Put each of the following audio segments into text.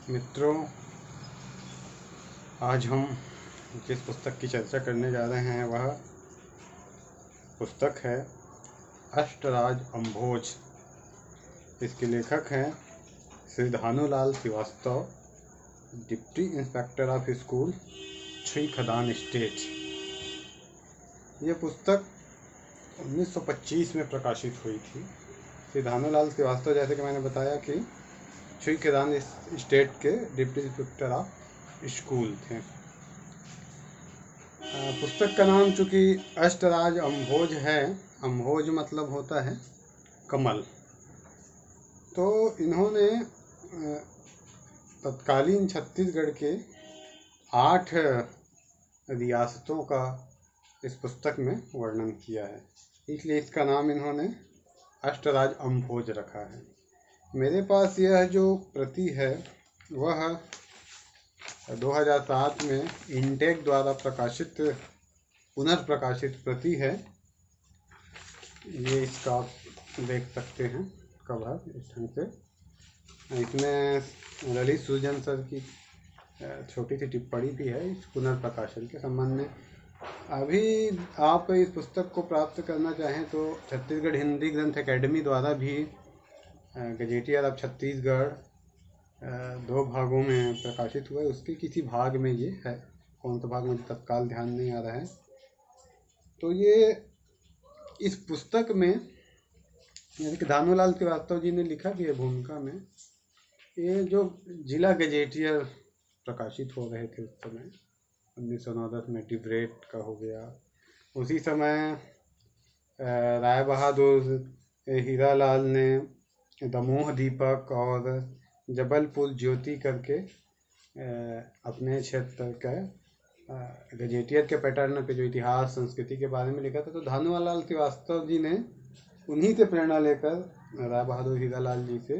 मित्रों, आज हम जिस पुस्तक की चर्चा करने जा रहे हैं वह पुस्तक है अष्टराज अम्भोज। इसके लेखक हैं Shri Dhanulal Shrivastava, deputy inspector of school, Shri Khadan state. ये पुस्तक 1925 में प्रकाशित हुई थी। श्री धानुलाल श्रीवास्तव, जैसे कि मैंने बताया कि श्री खदान स्टेट के डिप्टी इंस्पेक्टर ऑफ स्कूल थे। पुस्तक का नाम चूँकि अष्टराज अम्भोज है, अम्भोज मतलब होता है कमल, तो इन्होंने तत्कालीन छत्तीसगढ़ के 8 रियासतों का इस पुस्तक में वर्णन किया है, इसलिए इसका नाम इन्होंने अष्टराज अम्भोज रखा है। मेरे पास यह जो प्रति है वह 2007 में इंटेक द्वारा प्रकाशित पुनर्प्रकाशित प्रति है। ये इसका आप देख सकते हैं कवर इस ढंग से। इसमें ललित सुजन सर की छोटी सी टिप्पणी भी है इस पुनर्प्रकाशन के संबंध में। अभी आप इस पुस्तक को प्राप्त करना चाहें तो छत्तीसगढ़ हिंदी ग्रंथ अकेडमी द्वारा भी गजेटियर ऑफ छत्तीसगढ़ 2 भागों में प्रकाशित हुआ है। उसके किसी भाग में ये है, कौन सा भाग मुझे तत्काल ध्यान नहीं आ रहा है। तो ये इस पुस्तक में जैसे कि धानुलाल श्रीवास्तव जी ने लिखा भी है भूमिका में, ये जो जिला गजेटियर प्रकाशित हो रहे थे उस समय 1909 में डिबरेट का हो गया, उसी समय राय बहादुर हीरालाल ने दमोह दीपक और जबलपुर ज्योति करके अपने क्षेत्र का गजेटियर के पैटर्न पे जो इतिहास संस्कृति के बारे में लिखा था। तो धानुलाल श्रीवास्तव जी ने उन्हीं से प्रेरणा लेकर राय बहादुर हीरालाल जी से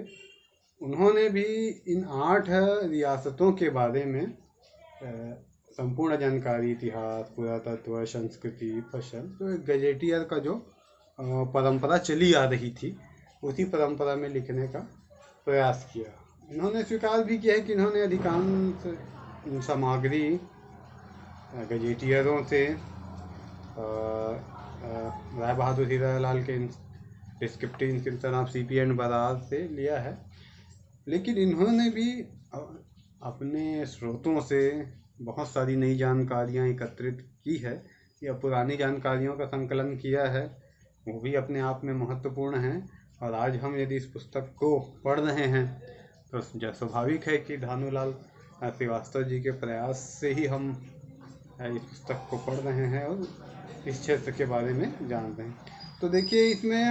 उन्होंने भी इन 8 रियासतों के बारे में संपूर्ण जानकारी, इतिहास, पुरातत्व, संस्कृति, फसल, तो गजेटियर का जो परंपरा चली आ रही थी उसी परंपरा में लिखने का प्रयास किया। इन्होंने स्वीकार भी किया है कि इन्होंने अधिकांश सामग्री गजेटियरों से राय बहादुर हीरालाल के descriptive inscription of CP and Berar से लिया है, लेकिन इन्होंने भी अपने स्रोतों से बहुत सारी नई जानकारियाँ एकत्रित की है या पुरानी जानकारियों का संकलन किया है, वो भी अपने आप में महत्वपूर्ण है। और आज हम यदि इस पुस्तक को पढ़ रहे हैं तो स्वाभाविक है कि धानुलाल श्रीवास्तव जी के प्रयास से ही हम इस पुस्तक को पढ़ रहे हैं और इस क्षेत्र के बारे में जान रहे हैं। तो देखिए, इसमें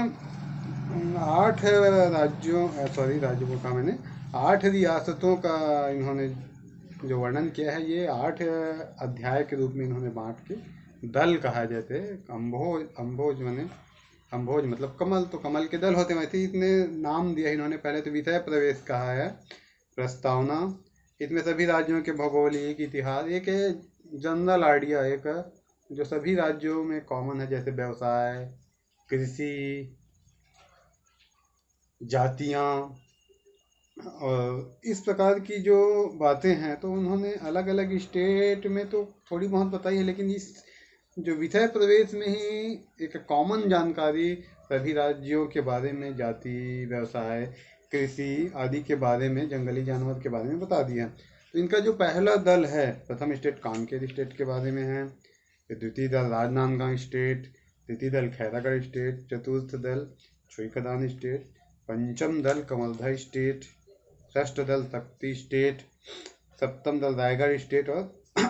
8 रियासतों का इन्होंने जो वर्णन किया है, ये 8 अध्याय के रूप में इन्होंने बांट के दल कहा जाते हैं। अम्भोज मतलब कमल, तो कमल के दल होते हैं, वैसे इतने नाम दिया इन्होंने। पहले तो विषय प्रवेश कहा है, प्रस्तावना, इसमें सभी राज्यों के भौगोलिक इतिहास, एक जनरल आइडिया, एक जो सभी राज्यों में कॉमन है, जैसे व्यवसाय, कृषि, जातियाँ और इस प्रकार की जो बातें हैं, तो उन्होंने अलग अलग स्टेट में तो थोड़ी बहुत बताई है, लेकिन इस जो विषय प्रवेश में ही एक कॉमन जानकारी सभी राज्यों के बारे में, जाति, व्यवसाय, कृषि आदि के बारे में, जंगली जानवर के बारे में बता दिया। तो इनका जो पहला दल है, प्रथम स्टेट कांकेर स्टेट के बारे में है, द्वितीय दल राजनांदगांव स्टेट, तृतीय दल खैरागढ़ स्टेट, चतुर्थ दल छुईखदान स्टेट, पंचम दल कवर्धा स्टेट, षष्ठ दल शक्ति स्टेट, सप्तम दल रायगढ़ स्टेट और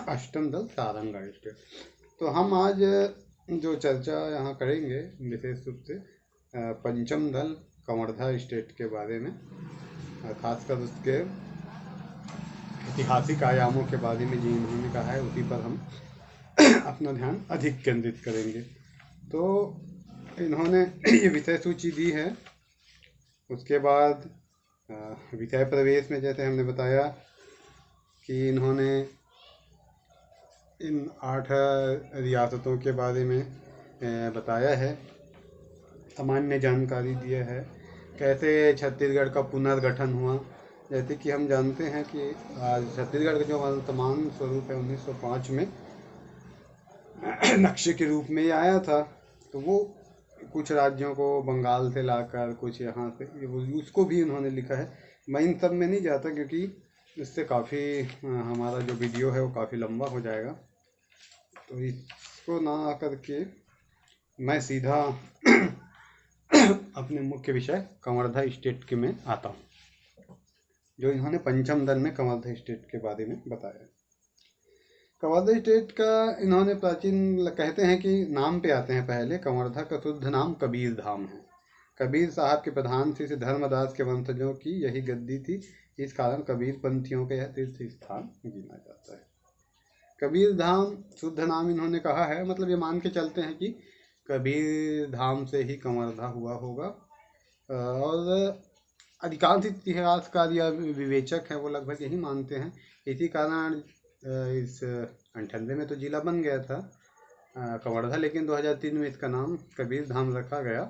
अष्टम दल सारंगढ़ स्टेट। तो हम आज जो चर्चा यहाँ करेंगे विशेष रूप से पंचम दल कवर्धा स्टेट के बारे में, खासकर उसके ऐतिहासिक आयामों के बारे में जो इन्होंने कहा है उसी पर हम अपना ध्यान अधिक केंद्रित करेंगे। तो इन्होंने ये विषय सूची दी है। उसके बाद विषय प्रवेश में जैसे हमने बताया कि इन्होंने इन 8 रियासतों के बारे में बताया है, सामान्य जानकारी दिया है, कैसे छत्तीसगढ़ का पुनर्गठन हुआ, जैसे कि हम जानते हैं कि आज छत्तीसगढ़ का जो वर्तमान स्वरूप है 1905 में नक्शे के रूप में ये आया था। तो वो कुछ राज्यों को बंगाल से लाकर कुछ यहाँ से उसको भी उन्होंने लिखा है। मैं इन सब में नहीं जाता क्योंकि इससे काफ़ी हमारा जो वीडियो है वो काफ़ी लंबा हो जाएगा। तो इसको ना करके मैं सीधा अपने मुख्य विषय कवर्धा स्टेट के में आता हूँ, जो इन्होंने पंचम दल में कवर्धा स्टेट के बारे में बताया। कवर्धा स्टेट का इन्होंने प्राचीन कहते हैं कि नाम पे आते हैं। पहले कवर्धा का शुद्ध नाम कबीर धाम है। कबीर साहब के प्रधान श्री धर्मदास के वंशजों की यही गद्दी थी, इस कारण कबीर पंथियों का यह तीर्थ स्थान गिना जाता है। कबीर धाम शुद्ध नाम इन्होंने कहा है, मतलब ये मान के चलते हैं कि कबीर धाम से ही कवर्धा हुआ होगा। और अधिकांश इतिहासकार या विवेचक हैं वो लगभग यही मानते हैं। इसी कारण इस 98 में तो जिला बन गया था कवर्धा, लेकिन 2003 में इसका नाम कबीर धाम रखा गया।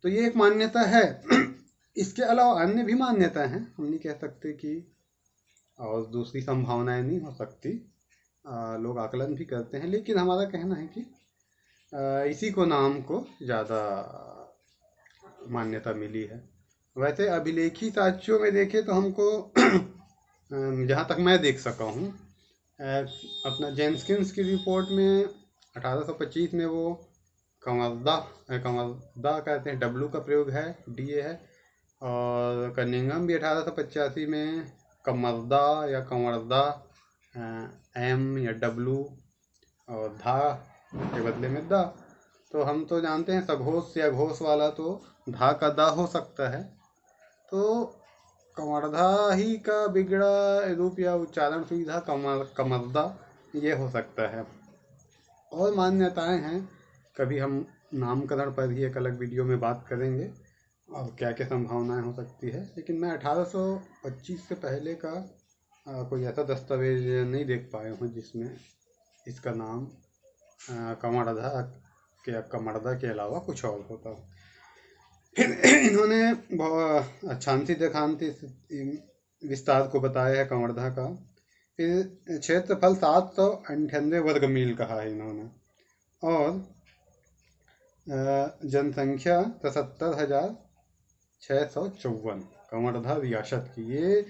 तो ये एक मान्यता है। इसके अलावा अन्य भी मान्यताएं हैं, हम नहीं कह सकते कि और दूसरी संभावनाएं नहीं हो सकती। लोग आकलन भी करते हैं, लेकिन हमारा कहना है कि इसी को नाम को ज़्यादा मान्यता मिली है। वैसे अभिलेखी साक्ष्यों में देखें तो हमको जहाँ तक मैं देख सका हूँ, अपना जेम्सकिन्स की रिपोर्ट में 1825 में वो कवर्धा कहते हैं, डब्लू का प्रयोग है, डीए है। और कनिंघम भी 1885 में कमरदा या कंवरदा, एम या डब्लू और धा के बदले में दा। तो हम तो जानते हैं सघोष या घोष वाला तो धा का दा हो सकता है। तो कवर्धा ही का बिगड़ा रूप या उच्चारण सुविधा कमरदा ये हो सकता है। और मान्यताएं हैं, कभी हम नामकरण पर ही एक अलग वीडियो में बात करेंगे और क्या क्या संभावनाएं हो सकती है। लेकिन मैं 1825 से पहले का कोई ऐसा दस्तावेज नहीं देख पाया हूँ जिसमें इसका नाम कवर्धा के अलावा कुछ और होता। फिर इन्होंने छांसी देखांती विस्तार को बताया है कवर्धा का। फिर क्षेत्रफल 798 वर्ग मील कहा है इन्होंने, और जनसंख्या 73,654 कवर्धा रियासत की। ये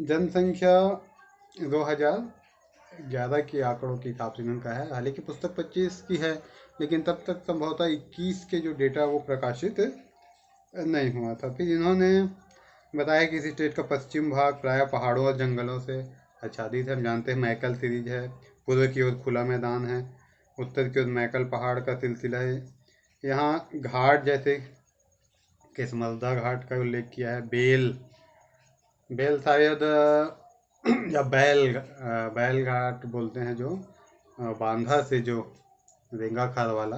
जनसंख्या 2011 के आंकड़ों के हिसाब से इन्होंने कहा है। हालांकि पुस्तक 25 की है, लेकिन तब तक संभवतः 21 के जो डेटा वो प्रकाशित नहीं हुआ था। फिर इन्होंने बताया कि इस स्टेट का पश्चिम भाग प्रायः पहाड़ों और जंगलों से आच्छादित है। हम जानते हैं मैकल सीरीज है, पूर्व की ओर खुला मैदान है, उत्तर की ओर मैकल पहाड़ का सिलसिला है। यहाँ घाट जैसे केसमलदा घाट का उल्लेख किया है। बेल शायद या बैल घाट बोलते हैं, जो बांधा से जो रेंगा खार वाला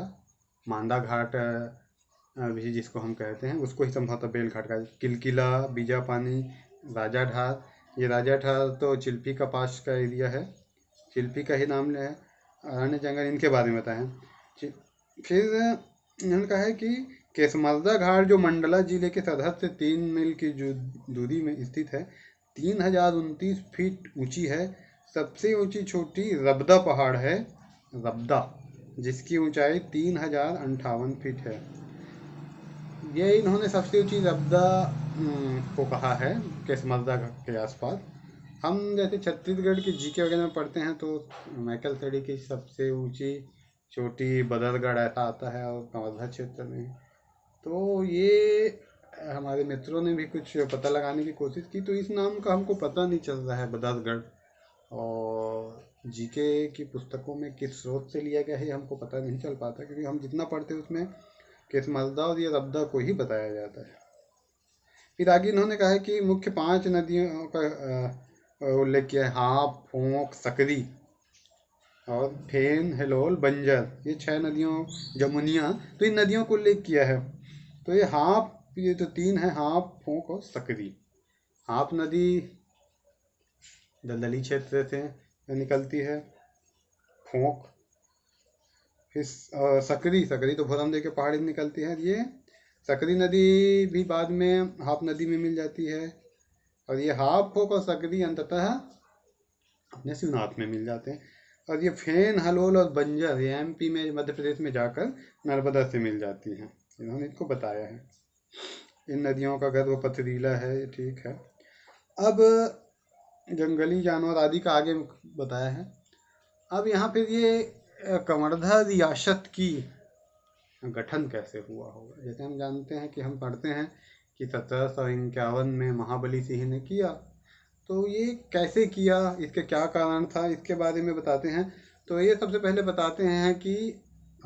मांदा घाट भी जिसको हम कहते हैं, उसको ही संभवतः बेल घाट का। किलकिला, बीजापानी, राजा ढार, ये राजा ढार तो चिल्पी का पास का एरिया है, चिल्पी का ही नाम है। अन्य जंगल इनके बारे में बताएं। फिर इन्होंने कहा है कि केसमलदा घाट जो मंडला जिले के सरहद से 3 मील की दूरी में स्थित है, 3029 फीट ऊंची है। सबसे ऊंची छोटी रबदा पहाड़ है, रबदा, जिसकी ऊंचाई 3058 फीट है। ये इन्होंने सबसे ऊंची रबदा को कहा है केसमलदा के आसपास। हम जैसे छत्तीसगढ़ के जीके वगैरह में पढ़ते हैं तो मैकल सड़ी की सबसे ऊंची चोटी बदरगढ़ ऐसा आता है, और कवर्धा क्षेत्र में। तो ये हमारे मित्रों ने भी कुछ पता लगाने की कोशिश की, तो इस नाम का हमको पता नहीं चल रहा है बदरगढ़, और जीके की पुस्तकों में किस स्रोत से लिया गया है हमको पता नहीं चल पाता, क्योंकि हम जितना पढ़ते हैं उसमें केसमलदा और ये रबदा को ही बताया जाता है। फिर आगे इन्होंने कहा है कि मुख्य 5 नदियों का उल्लेख किया है, हाप, फोंक, सकरी और फेन, हेलोल, बंजर, ये 6 नदियों, जमुनिया, तो इन नदियों को उल्लेख किया है। तो ये हाप, ये तो 3 है, हाप, फोंक और सकरी। हाप नदी दलदली क्षेत्र से निकलती है, फोंक, फिर सकरी तो भोरमदेव के पहाड़ी निकलती है। ये सकरी नदी भी बाद में हाप नदी में मिल जाती है। और ये हापखोक और सकरी अंततः अपने शिवनाथ में मिल जाते हैं। और ये फेन, हलोल और बंजर ये MP में, मध्य प्रदेश में जाकर नर्मदा से मिल जाती हैं। इन्होंने इनको बताया है। इन नदियों का गर्भ पथरीला है, ठीक है। अब जंगली जानवर आदि का आगे बताया है। अब यहाँ पे ये कवर्धा रियासत की गठन कैसे हुआ होगा। जैसे हम जानते हैं कि हम पढ़ते हैं कि 1751 में महाबली सिंह ने किया, तो ये कैसे किया, इसके क्या कारण था, इसके बारे में बताते हैं। तो ये सबसे पहले बताते हैं कि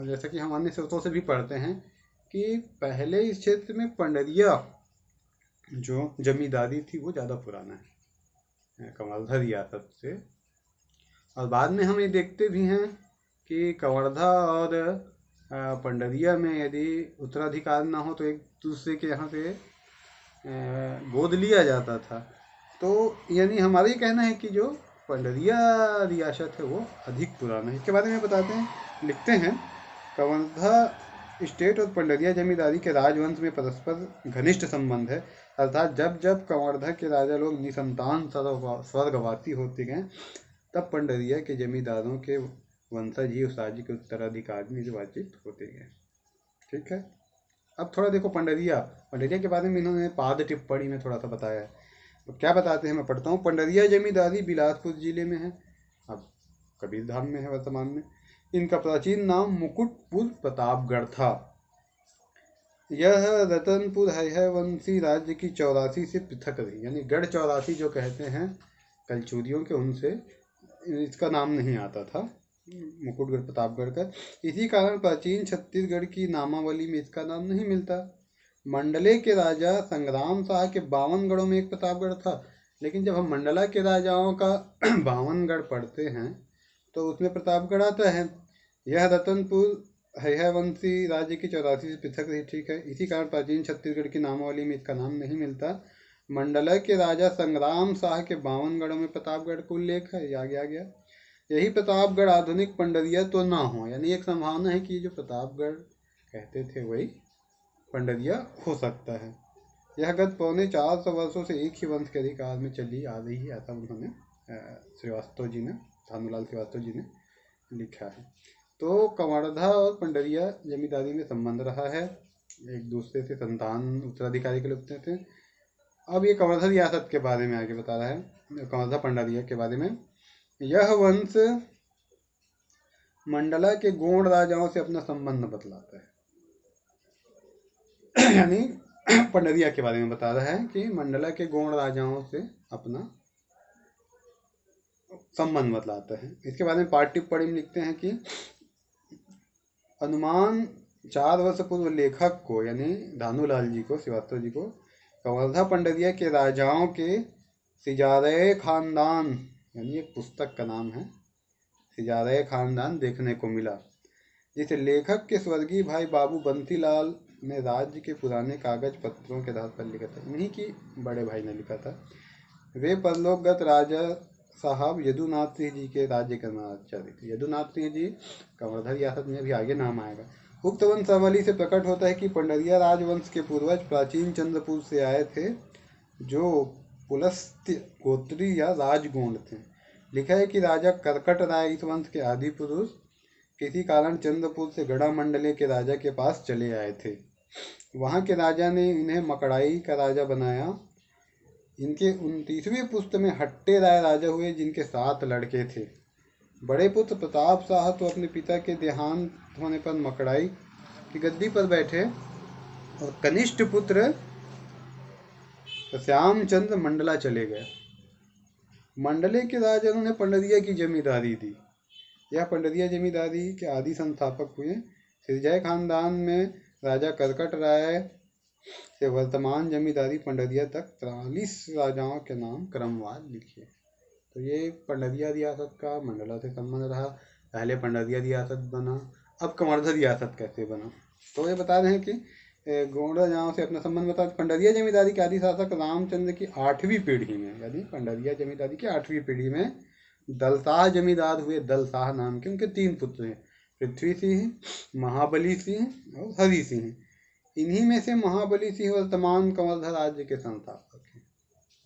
जैसा कि हम अन्य स्रोतों से भी पढ़ते हैं कि पहले इस क्षेत्र में पंडरिया जो जमींदारी थी वो ज़्यादा पुराना है कवर्धा रियासत से। और बाद में हम ये देखते भी हैं कि कवर्धा और पंडरिया में यदि उत्तराधिकार ना हो तो एक दूसरे के यहाँ से गोद लिया जाता था। तो यानी हमारा ये कहना है कि जो पंडरिया रियासत है वो अधिक पुराना है। इसके बारे में बताते हैं, लिखते हैं, कवर्धा स्टेट और पंडरिया जमींदारी के राजवंश में परस्पर घनिष्ठ संबंध है। अर्थात जब जब कवर्धा के राजा लोग निसंतान स्वर्गवासी होते गए, तब पंडरिया के जमींदारों के वंशज ही उस राज्य के उत्तराधिकारी निर्वाचित होते गए। ठीक है। अब थोड़ा देखो पंडरिया के बारे में इन्होंने पाद टिप्पणी में थोड़ा सा बताया है। तो क्या बताते हैं, मैं पढ़ता हूँ। पंडरिया जमींदारी बिलासपुर जिले में है, अब कबीरधाम में है वर्तमान में। इनका प्राचीन नाम मुकुटपुर प्रतापगढ़ था। यह रतनपुर हैहयवंशी राज्य की 84 से पृथक रही, यानी गढ़ 84 जो कहते हैं कलचूरियों के, उनसे इसका नाम नहीं आता था मुकुटगढ़ प्रतापगढ़ का। इसी कारण प्राचीन छत्तीसगढ़ की नामावली में इसका नाम नहीं मिलता। मंडले के राजा संग्राम शाह के 52 गढ़ों में एक प्रतापगढ़ था, लेकिन जब हम मंडला के राजाओं का 52 गढ़ पढ़ते हैं तो उसमें प्रतापगढ़ आता है। यह रतनपुर हैहयवंशी राज्य की 84 से पृथक रही, ठीक है। इसी कारण प्राचीन छत्तीसगढ़ की नामावली में इसका नाम नहीं मिलता। मंडला के राजा संग्राम शाह के 52 गढ़ों में प्रतापगढ़ का उल्लेख है, आगे आ गया। यही प्रतापगढ़ आधुनिक पंडरिया तो ना हो, यानी एक संभावना है कि जो प्रतापगढ़ कहते थे वही पंडरिया हो सकता है। यह गत 450 वर्षों से एक ही वंश के अधिकार में चली आ रही है, ऐसा उन्होंने श्रीवास्तव जी ने, भानुलाल श्रीवास्तव जी ने लिखा है। तो कवर्धा और पंडरिया जमींदारी में संबंध रहा है, एक दूसरे से संतान उत्तराधिकारी के लिए थे। अब ये कवर्धा रियासत के बारे में आगे बता रहा है, कवर्धा पंडरिया के बारे में। यह वंश मंडला के गोंड राजाओं से अपना संबंध बतलाता है। यानी पंडरिया के बारे में बता रहा है कि मंडला के गोंड राजाओं से अपना संबंध बतलाता है। इसके बारे में पाठ टिप्पणी में लिखते हैं कि अनुमान 4 वर्ष पूर्व लेखक को, यानी भानुलाल जी को, श्रीवास्तव जी को, कवर्धा पंडरिया के राजाओं के सिजारे खानदान, यानी एक पुस्तक का नाम है सिजारे खानदान, देखने को मिला, जिसे लेखक के स्वर्गीय भाई बाबू बंसीलाल ने राज्य के पुराने कागज पत्रों के आधार पर लिखा था। इन्हीं की बड़े भाई ने लिखा था। वे परलोकगत राजा साहब यदुनाथ सिंह जी के राज्य कर्मचारी थे। यदुनाथ सिंह जी कवर्धा रियासत में भी आगे नाम आएगा। उक्त वंशावली से प्रकट होता है कि पंडरिया राजवंश के पूर्वज प्राचीन चंद्रपुर से आए थे, जो पुलस्त्य गोत्री या राजगोंड थे। लिखा है कि राजा करकट राय इस वंश के आदि पुरुष किसी कारण चंद्रपुर से गढ़ा मंडले के राजा के पास चले आए थे। वहाँ के राजा ने इन्हें मकड़ाई का राजा बनाया। इनके 29वें पुत्र में हट्टे राय राजा हुए, जिनके 7 लड़के थे। बड़े पुत्र प्रताप शाह तो अपने पिता के देहांत होने पर मकड़ाई की गद्दी पर बैठे, और कनिष्ठ पुत्र श्यामचंद्र मंडला चले गए। मंडले के राजा ने पंडरिया की जमींदारी दी। यह पंडरिया जमींदारी के आदि संस्थापक हुए। सिरजय खानदान में राजा करकट राय से वर्तमान जमींदारी पंडरिया तक 43 राजाओं के नाम क्रमवार लिखे। तो ये पंडरिया रियासत का मंडला से संबंध रहा। पहले पंडरिया रियासत बना, अब कवर्धा रियासत कैसे बना, तो ये बता रहे हैं कि गोंड राजाओं से अपना संबंध बता। पंडरिया जमींदारी के आदि शासक रामचंद्र की 8वीं पीढ़ी में, यानी पंडरिया जमींदारी की 8वीं पीढ़ी में दलशाह जमींदार हुए। दलशाह नाम के उनके 3 पुत्र हैं, पृथ्वी सिंह, महाबली सिंह और हरि सिंह। इन्हीं में से महाबली सिंह वर्तमान कवर्धा राज्य के संस्थापक हैं।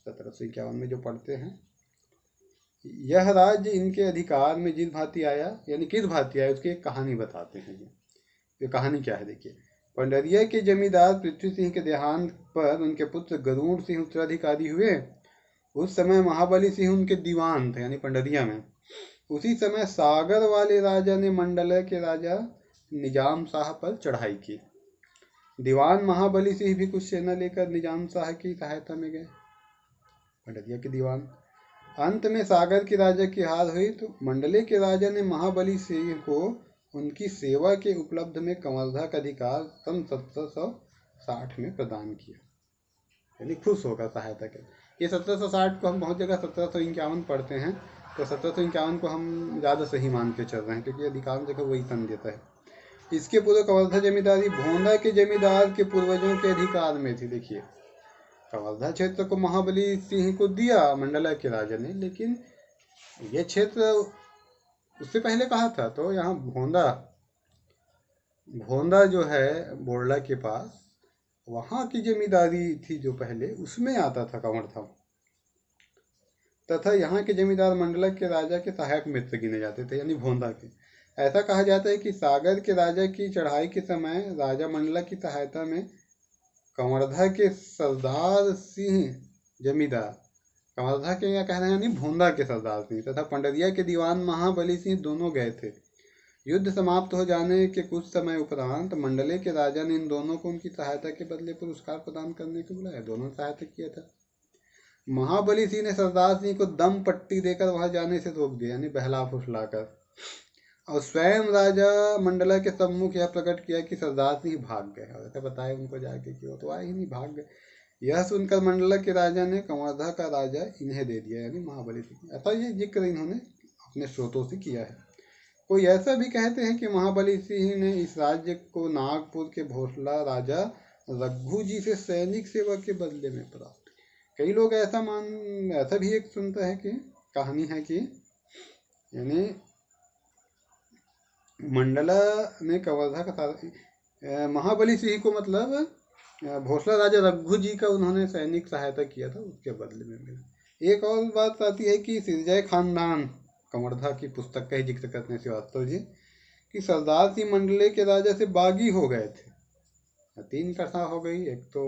1751 में जो पढ़ते हैं, यह राज्य इनके अधिकार में जिस भांति आया, यानी किस भांति आया, उसकी एक कहानी बताते हैं। ये कहानी क्या है देखिए। पंडरिया के जमींदार पृथ्वी सिंह के देहांत पर उनके पुत्र गरुड़ सिंह उत्तराधिकारी हुए। उस समय महाबली सिंह उनके दीवान थे, यानी पंडरिया में। उसी समय सागर वाले राजा ने मंडल के राजा निजाम शाह पर चढ़ाई की। दीवान महाबली सिंह भी कुछ सेना लेकर निजाम शाह की सहायता में गए, पंडरिया के दीवान। अंत में सागर के राजा की हार हुई तो मंडले के राजा ने महाबली सिंह को उनकी सेवा के उपलब्ध में कवर्धा का अधिकार सन 1760 में प्रदान किया, यानी खुश होकर सहायता की। ये 1760 को हम बहुत जगह 1751 पढ़ते हैं, तो 1751 को हम ज़्यादा सही मान के चल रहे हैं, क्योंकि अधिकांश जगह वही सन देता है। इसके पूर्व कवर्धा जमींदारी भोंदा के जमींदार के पूर्वजों के अधिकार में थी। देखिए, कवर्धा क्षेत्र को महाबली सिंह को दिया मंडला के राजा ने, लेकिन ये क्षेत्र उससे पहले कहा था, तो यहाँ भोंदा जो है बोरला के पास, वहाँ की जमींदारी थी जो पहले, उसमें आता था कवर्धा। तथा यहाँ के जमींदार मंडला के राजा के सहायक मित्र गिने जाते थे, यानी भोंदा के। ऐसा कहा जाता है कि सागर के राजा की चढ़ाई के समय राजा मंडला की सहायता में कवर्धा के सरदार सिंह जमींदार, कवर्धा के क्या कह रहे हैं, यानी भोंदा के सरदार सिंह तथा पंडरिया के दीवान महाबली सिंह दोनों गए थे। युद्ध समाप्त हो जाने के कुछ समय उपरांत मंडले के राजा ने इन दोनों को उनकी सहायता के बदले पुरस्कार प्रदान करने को बुलाया। दोनों सहायता किया था। महाबली सिंह ने सरदार सिंह को दम पट्टी देकर वहां जाने से रोक दिया, यानी बहला फुसलाकर, और स्वयं राजा मंडला के सम्मुख यह प्रकट किया कि सरदार सिंह भाग गए, और ऐसा बताया उनको जाके कि वो तो आए ही नहीं, भाग गए। यह सुनकर मंडला के राजा ने कवर्धा का राजा इन्हें दे दिया, यानी महाबली सिंह। ऐसा ये जिक्र इन्होंने अपने स्रोतों से किया है। कोई ऐसा भी कहते हैं कि महाबली सिंह ने इस राज्य को नागपुर के भोसला राजा रघु जी से सैनिक सेवा के बदले में प्राप्त। कई लोग ऐसा भी एक सुनता है कि कहानी है कि यानी मंडला ने कवर्धा का महाबली सिंह को, मतलब भोसला राजा रघु जी का उन्होंने सैनिक सहायता किया था, उसके बदले में मिला। एक और बात आती है कि सिरजय खानदान कवर्धा की पुस्तक का ही जिक्र करते हैं श्रीवास्तव जी, कि सरदार सिंह मंडले के राजा से बागी हो गए थे। 3 कथा हो गई। एक तो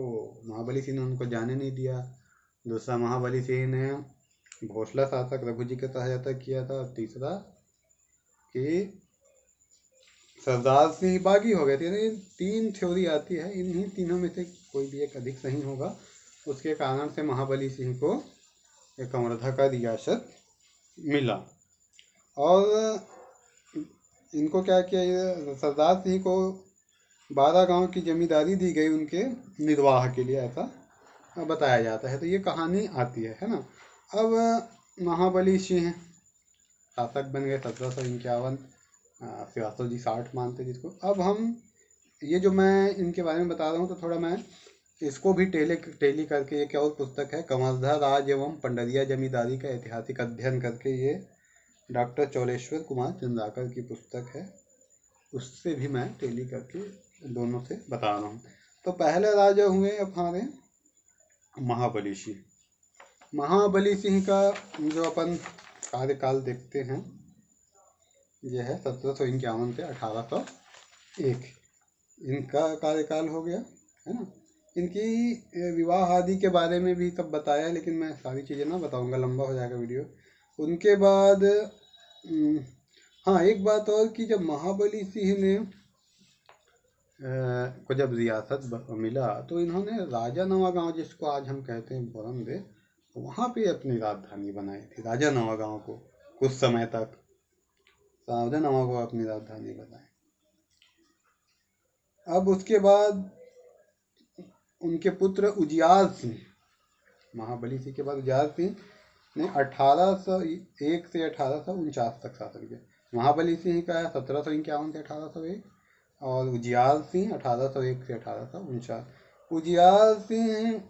महाबली सिंह ने उनको जाने नहीं दिया, दूसरा महाबली सिंह ने भोसला शासक रघु जी का सहायता किया था, और तीसरा कि सरदार सिंह बागी हो गए थे। यानी 3 थ्योरी आती है, इन्हीं तीनों में से कोई भी एक अधिक सही होगा। उसके कारण से महाबली सिंह को कवर्धा का रियासत मिला। और इनको क्या किया, सरदार सिंह को 12 गांव की जमींदारी दी गई उनके निर्वाह के लिए, ऐसा बताया जाता है। तो ये कहानी आती है ना। अब महाबली सिंह शासक बन गए 1751, श्रीवास्तव जी 60 मानते जिसको। अब हम ये जो मैं इनके बारे में बता रहा हूँ, तो थोड़ा मैं इसको भी टेली करके, ये क्या और पुस्तक है, कवर्धा राज एवं पंडरिया जमींदारी का ऐतिहासिक अध्ययन करके, ये डॉक्टर चौलेश्वर कुमार चंद्राकर की पुस्तक है, उससे भी मैं टेली करके दोनों से बता रहा हूँ। तो पहले राजा हुए हमारे महाबली सिंह। महाबली सिंह का जो अपन कार्यकाल देखते हैं, यह है 1751 से 1801 इनका कार्यकाल हो गया, है ना। इनकी विवाह आदि के बारे में भी सब बताया, लेकिन मैं सारी चीज़ें ना बताऊंगा, लंबा हो जाएगा वीडियो। उनके बाद हाँ, एक बात और कि जब महाबली सिंह ने को जब रियासत मिला, तो इन्होंने राजा नवा गाँव, जिसको आज हम कहते हैं बोरंदे, वहाँ पे अपनी राजधानी बनाई थी। राजा नवा गाँव को कुछ समय तक राजा नवा को अपनी राजधानी बनाई। अब उसके बाद उनके पुत्र उजियार सिंह, महाबली सिंह के बाद उजियार सिंह ने 1801 से 1849 तक शासन किया। महाबली सिंह का 1751 से 1801 और उजियार सिंह 1801 से 1849। उजियार सिंह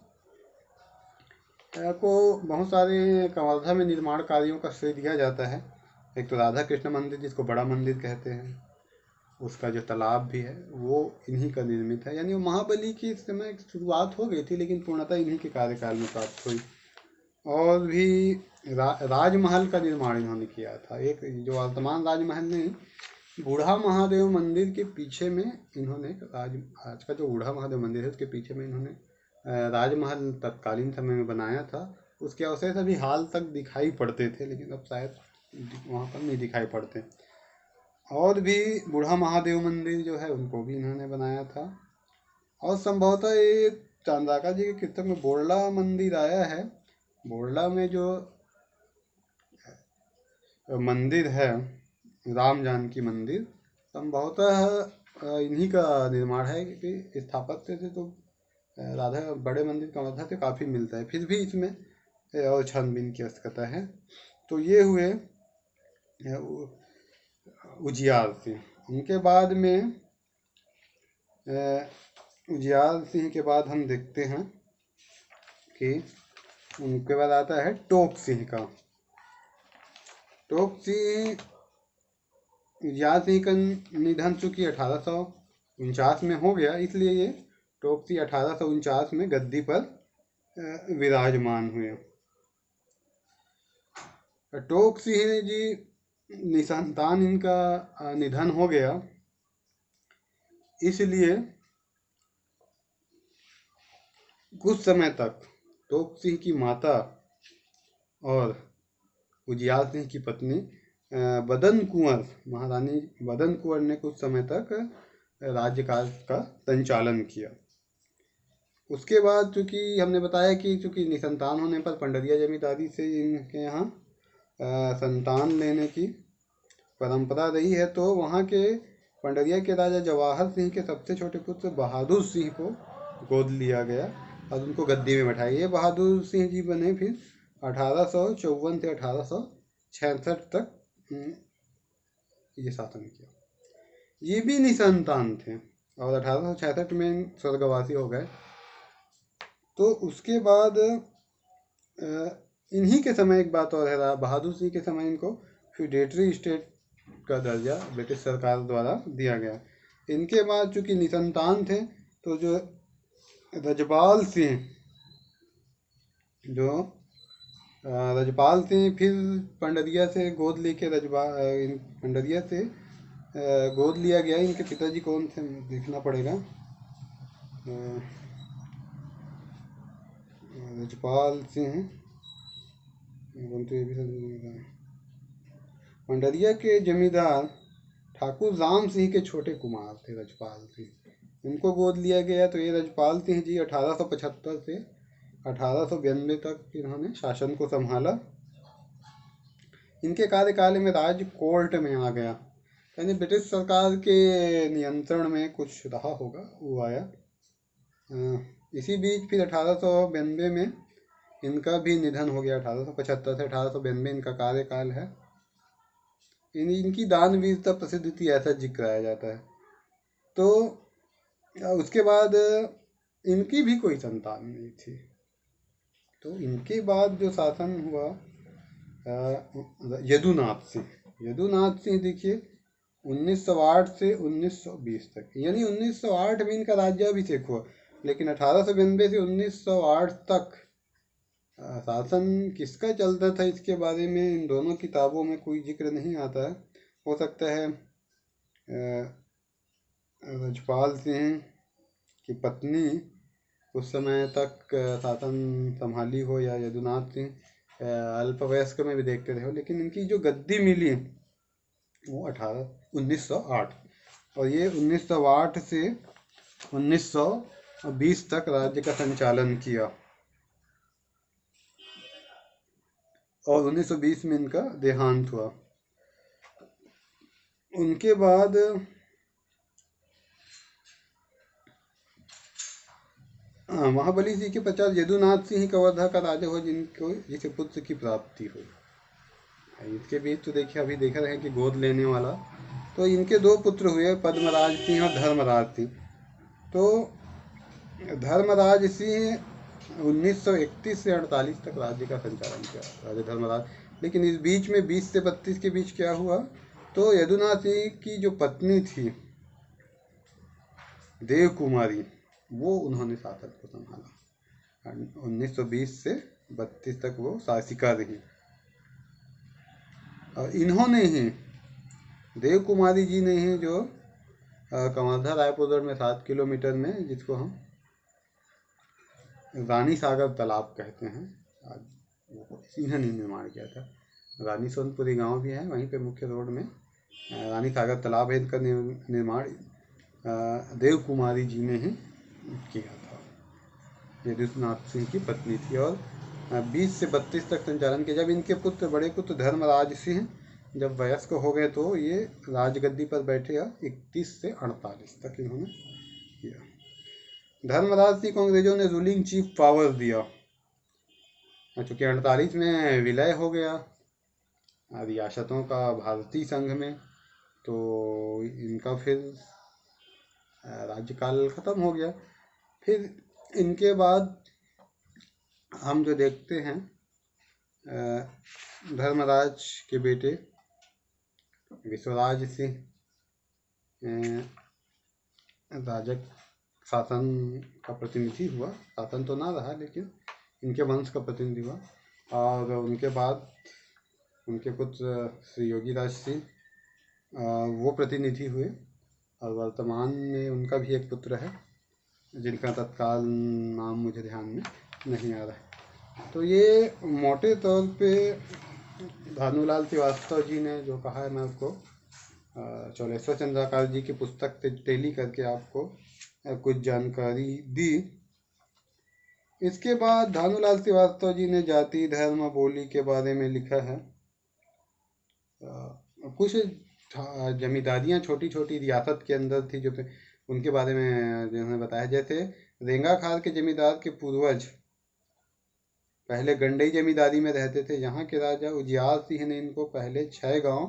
को बहुत सारे कवर्धा में निर्माण कार्यों का श्रेय दिया जाता है। एक तो राधा कृष्ण मंदिर, जिसको बड़ा मंदिर कहते हैं, उसका जो तालाब भी है वो इन्हीं का निर्मित है। यानी वो महाबली की इस समय शुरुआत हो गई थी, लेकिन पूर्णतः इन्हीं के कार्यकाल में प्राप्त हुई। और भी राजमहल का निर्माण इन्होंने किया था। एक जो वर्तमान राजमहल नहीं, बूढ़ा महादेव मंदिर के पीछे में इन्होंने आज का जो बूढ़ा महादेव मंदिर है उसके पीछे में इन्होंने राजमहल तत्कालीन समय में बनाया था। उसके अवशेष अभी हाल तक दिखाई पड़ते थे, लेकिन अब शायद वहाँ पर नहीं दिखाई पड़ते। और भी बूढ़ा महादेव मंदिर जो है उनको भी इन्होंने बनाया था। और संभवतः ये चांदाका जी के कीर्तन में बोरला मंदिर आया है। बोरला में जो मंदिर है राम जानकी मंदिर, संभवतः इन्हीं का निर्माण है, क्योंकि स्थापत्य से तो राधा बड़े मंदिर का मध्य से काफ़ी मिलता है, फिर भी इसमें और छानबीन की आवश्यकता है। तो ये हुए उजियार सिंह। उनके बाद में उजियार सिंह के बाद हम देखते हैं कि उनके बाद आता है टोक सिंह का। टोक सिंह उजियार सिंह का निधन चूँकि 1849 में हो गया, इसलिए ये टोक सिंह 1849 में गद्दी पर विराजमान हुए। टोक सिंह जी निसंतान इनका निधन हो गया, इसलिए कुछ समय तक टोक सिंह की माता और उजियार सिंह की पत्नी बदन कुंवर, महारानी बदन कुंवर ने कुछ समय तक राज्यकाल का संचालन किया। उसके बाद चूँकि हमने बताया कि चूँकि निसंतान होने पर पंडरिया जमींदारी से इनके यहाँ संतान लेने की परंपरा रही है, तो वहाँ के पंडरिया के राजा जवाहर सिंह के सबसे छोटे पुत्र बहादुर सिंह को गोद लिया गया और उनको गद्दी में बैठाया। ये बहादुर सिंह जी बने फिर 1854 से 1866 तक ये शासन किया। ये भी निसंतान थे और 1866 में स्वर्गवासी हो गए। तो उसके बाद इन्हीं के समय एक बात और है, बहादुर सिंह के समय इनको फ्यूडेटरी स्टेट का दर्जा ब्रिटिश सरकार द्वारा दिया गया। इनके बाद चूँकि निसंतान थे, तो जो रजपाल सिंह फिर पंडरिया से गोद लेके पंडरिया से गोद लिया गया। इनके पिताजी कौन थे देखना पड़ेगा। रजपाल सिंह पंडरिया के जमींदार ठाकुर राम सिंह के छोटे कुमार थे रजपाल सिंह। इनको गोद लिया गया। तो ये रजपाल सिंह जी 1875 से 1892 तक इन्होंने शासन को संभाला। इनके कार्यकाल में राज कोर्ट में आ गया, यानी ब्रिटिश सरकार के नियंत्रण में कुछ रहा होगा, वो आया। इसी बीच फिर 1892 में इनका भी निधन हो गया। 1875 से 1892 इनका कार्यकाल है। इनकी दानवीरता प्रसिद्ध थी, ऐसा जिक्र कराया जाता है। तो उसके बाद इनकी भी कोई संतान नहीं थी। तो इनके बाद जो शासन हुआ यदुनाथ सिंह देखिए 1908 से 1920 तक, यानी 1908 में इनका राज्याभिषेक हुआ, लेकिन 1892 से 1908 तक शासन किसका चलता था इसके बारे में इन दोनों किताबों में कोई जिक्र नहीं आता है। हो सकता है रजपाल सिंह की पत्नी उस समय तक शासन संभाली हो, या यदुनाथ सिंह अल्पवयस्क में भी देखते रहे हो, लेकिन इनकी जो गद्दी मिली वो 1908, और ये 1908 से 1920 तक राज्य का संचालन किया और 1920 में इनका देहांत हुआ। उनके बाद महाबली जी के पश्चात यदुनाथ सिंह कवर्धा का राजा हो, जिसे पुत्र की प्राप्ति हो। इसके बीच तो देखिए अभी देखा रहे कि गोद लेने वाला, तो इनके दो पुत्र हुए, पद्मराज सिंह और धर्मराज सिंह। तो धर्मराज सिंह 1931 से 48 तक राज्य का संचालन किया राजा धर्मराज। लेकिन इस बीच में 20 से 32 के बीच क्या हुआ, तो यदुनाथ सिंह की जो पत्नी थी देव कुमारी, वो उन्होंने शासन को संभाला 1920 से 32 तक वो शासिका रही। और इन्होंने ही, देव कुमारी जी ने ही, जो कवर्धा रायपुर में 7 किलोमीटर में, जिसको हम रानी सागर तालाब कहते हैं, इन्होंने निर्माण किया था। रानी सोनपुरी गांव भी है वहीं पे, मुख्य रोड में रानी सागर तालाब है। इनका निर्माण देव कुमारी जी ने ही किया था। यदुनाथ सिंह की पत्नी थी और 20 से 32 तक संचालन किया। जब इनके पुत्र, बड़े पुत्र धर्मराज सिंह जब वयस्क हो गए तो ये राजगद्दी पर बैठे और 31 से 48 तक इन्होंने किया। धर्मराज सिंह को अंग्रेजों ने रूलिंग चीफ पावर दिया। चूँकि 48 में विलय हो गया रियासतों का भारतीय संघ में, तो इनका फिर राज्यकाल खत्म हो गया। फिर इनके बाद हम जो देखते हैं, धर्मराज के बेटे विश्वराज सिंह राजक शासन का प्रतिनिधि हुआ। शासन तो ना रहा, लेकिन इनके वंश का प्रतिनिधि हुआ। और उनके बाद उनके पुत्र श्री योगीराज सिंह वो प्रतिनिधि हुए। और वर्तमान में उनका भी एक पुत्र है, जिनका तत्काल नाम मुझे ध्यान में नहीं आ रहा है। तो ये मोटे तौर पे भानुलाल श्रीवास्तव जी ने जो कहा है, मैं उसको चौलेश्वर चंद्राकार जी की पुस्तक से टेली करके आपको कुछ जानकारी दी। इसके बाद भानुलाल श्रीवास्तव जी ने जाति, धर्म, बोली के बारे में लिखा है। कुछ जमींदारियाँ छोटी छोटी रियासत के अंदर थी, जो उनके बारे में उन्होंने बताया। जैसे रेंगाखार के जमींदार के पूर्वज पहले गंडई जमींदारी में रहते थे। यहाँ के राजा उजियार सिंह ने इनको पहले 6 गांव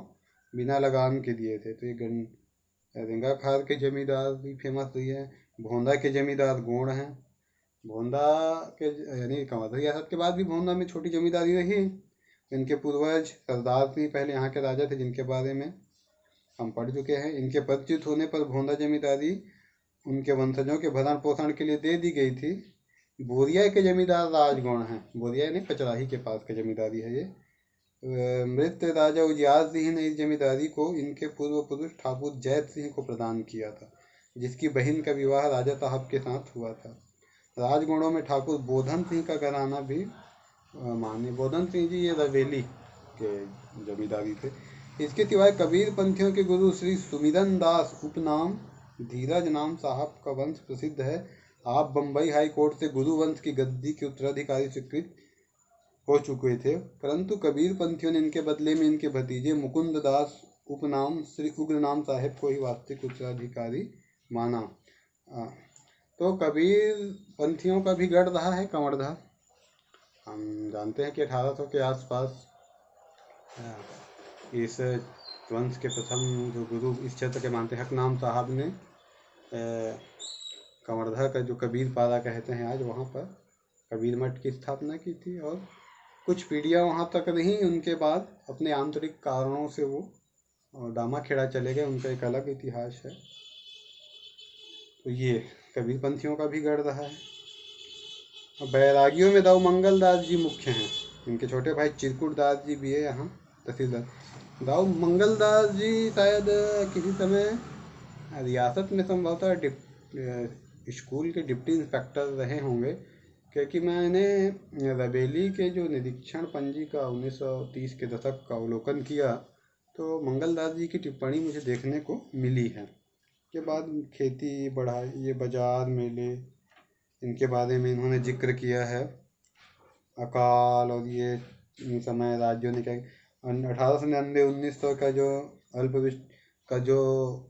बिना लगान के दिए थे। तो ये रेंगाखार के जमींदार भी फेमस हुई है। भोंदा के जमींदार गोंड हैं। भोंदा के यानी कवर्धा रियासत के बाद भी भोंदा में छोटी जमींदारी रही। इनके पूर्वज सरदार सिंह पहले यहाँ के राजा थे, जिनके बारे में हम पढ़ चुके हैं। इनके पदच्युत होने पर भोंदा जमींदारी उनके वंशजों के भरण पोषण के लिए दे दी गई थी। बोरिया के जमींदार राजगौड़ हैं। बोरिया ने पचराही के पास का जमींदारी है ये। मृत राजा उजियार सिंह ने इस जमींदारी को इनके पूर्व पुरुष ठाकुर जैत सिंह को प्रदान किया था, जिसकी बहन का विवाह राजा साहब के साथ हुआ था। राजगौड़ों में ठाकुर बोधन सिंह का घराना भी मान्य। बोधन सिंह जी ये रवेली के जमींदारी थे। इसके सिवाय कबीर पंथियों के गुरु श्री सुमिरन दास उपनाम धीरज नाम साहब का वंश प्रसिद्ध है। आप बम्बई हाई कोर्ट से गुरु वंश की गद्दी के उत्तराधिकारी स्वीकृत हो चुके थे, परंतु कबीर पंथियों ने इनके बदले में इनके भतीजे मुकुंद दास उपनाम श्री उग्रनाम साहेब को ही वास्तविक उत्तराधिकारी माना। तो कबीर पंथियों का भी गढ़ रहा है कवर्धा। हम जानते हैं कि 1800 के आसपास इस वंश के प्रथम जो गुरु इस क्षेत्र के मानते हकनाम साहब ने कवर्धा का जो कबीर पारा कहते हैं आज, वहाँ पर कबीर मठ की स्थापना की थी। और कुछ पीढ़ियाँ वहाँ तक रहीं। उनके बाद अपने आंतरिक कारणों से वो दामाखेड़ा चले गए। उनका एक अलग इतिहास है। तो ये कबीर पंथियों का भी गढ़ रहा है। बैरागियों में दाऊ मंगल दास जी मुख्य हैं। इनके छोटे भाई चिरकुट दास जी भी है यहाँ तहसीलदार। दाऊ मंगल दास जी शायद किसी समय रियासत में संभवतः स्कूल के डिप्टी इंस्पेक्टर रहे होंगे, क्योंकि मैंने रबेली के जो निरीक्षण पंजी का 1930 के दशक का अवलोकन किया तो मंगलदास जी की टिप्पणी मुझे देखने को मिली है। के बाद खेती बढ़ाई, ये बाजार मेले, इनके बारे में इन्होंने जिक्र किया है। अकाल और ये इन समय राज्यों ने क्या 1899 1900 का जो अल्पवृष्टि का जो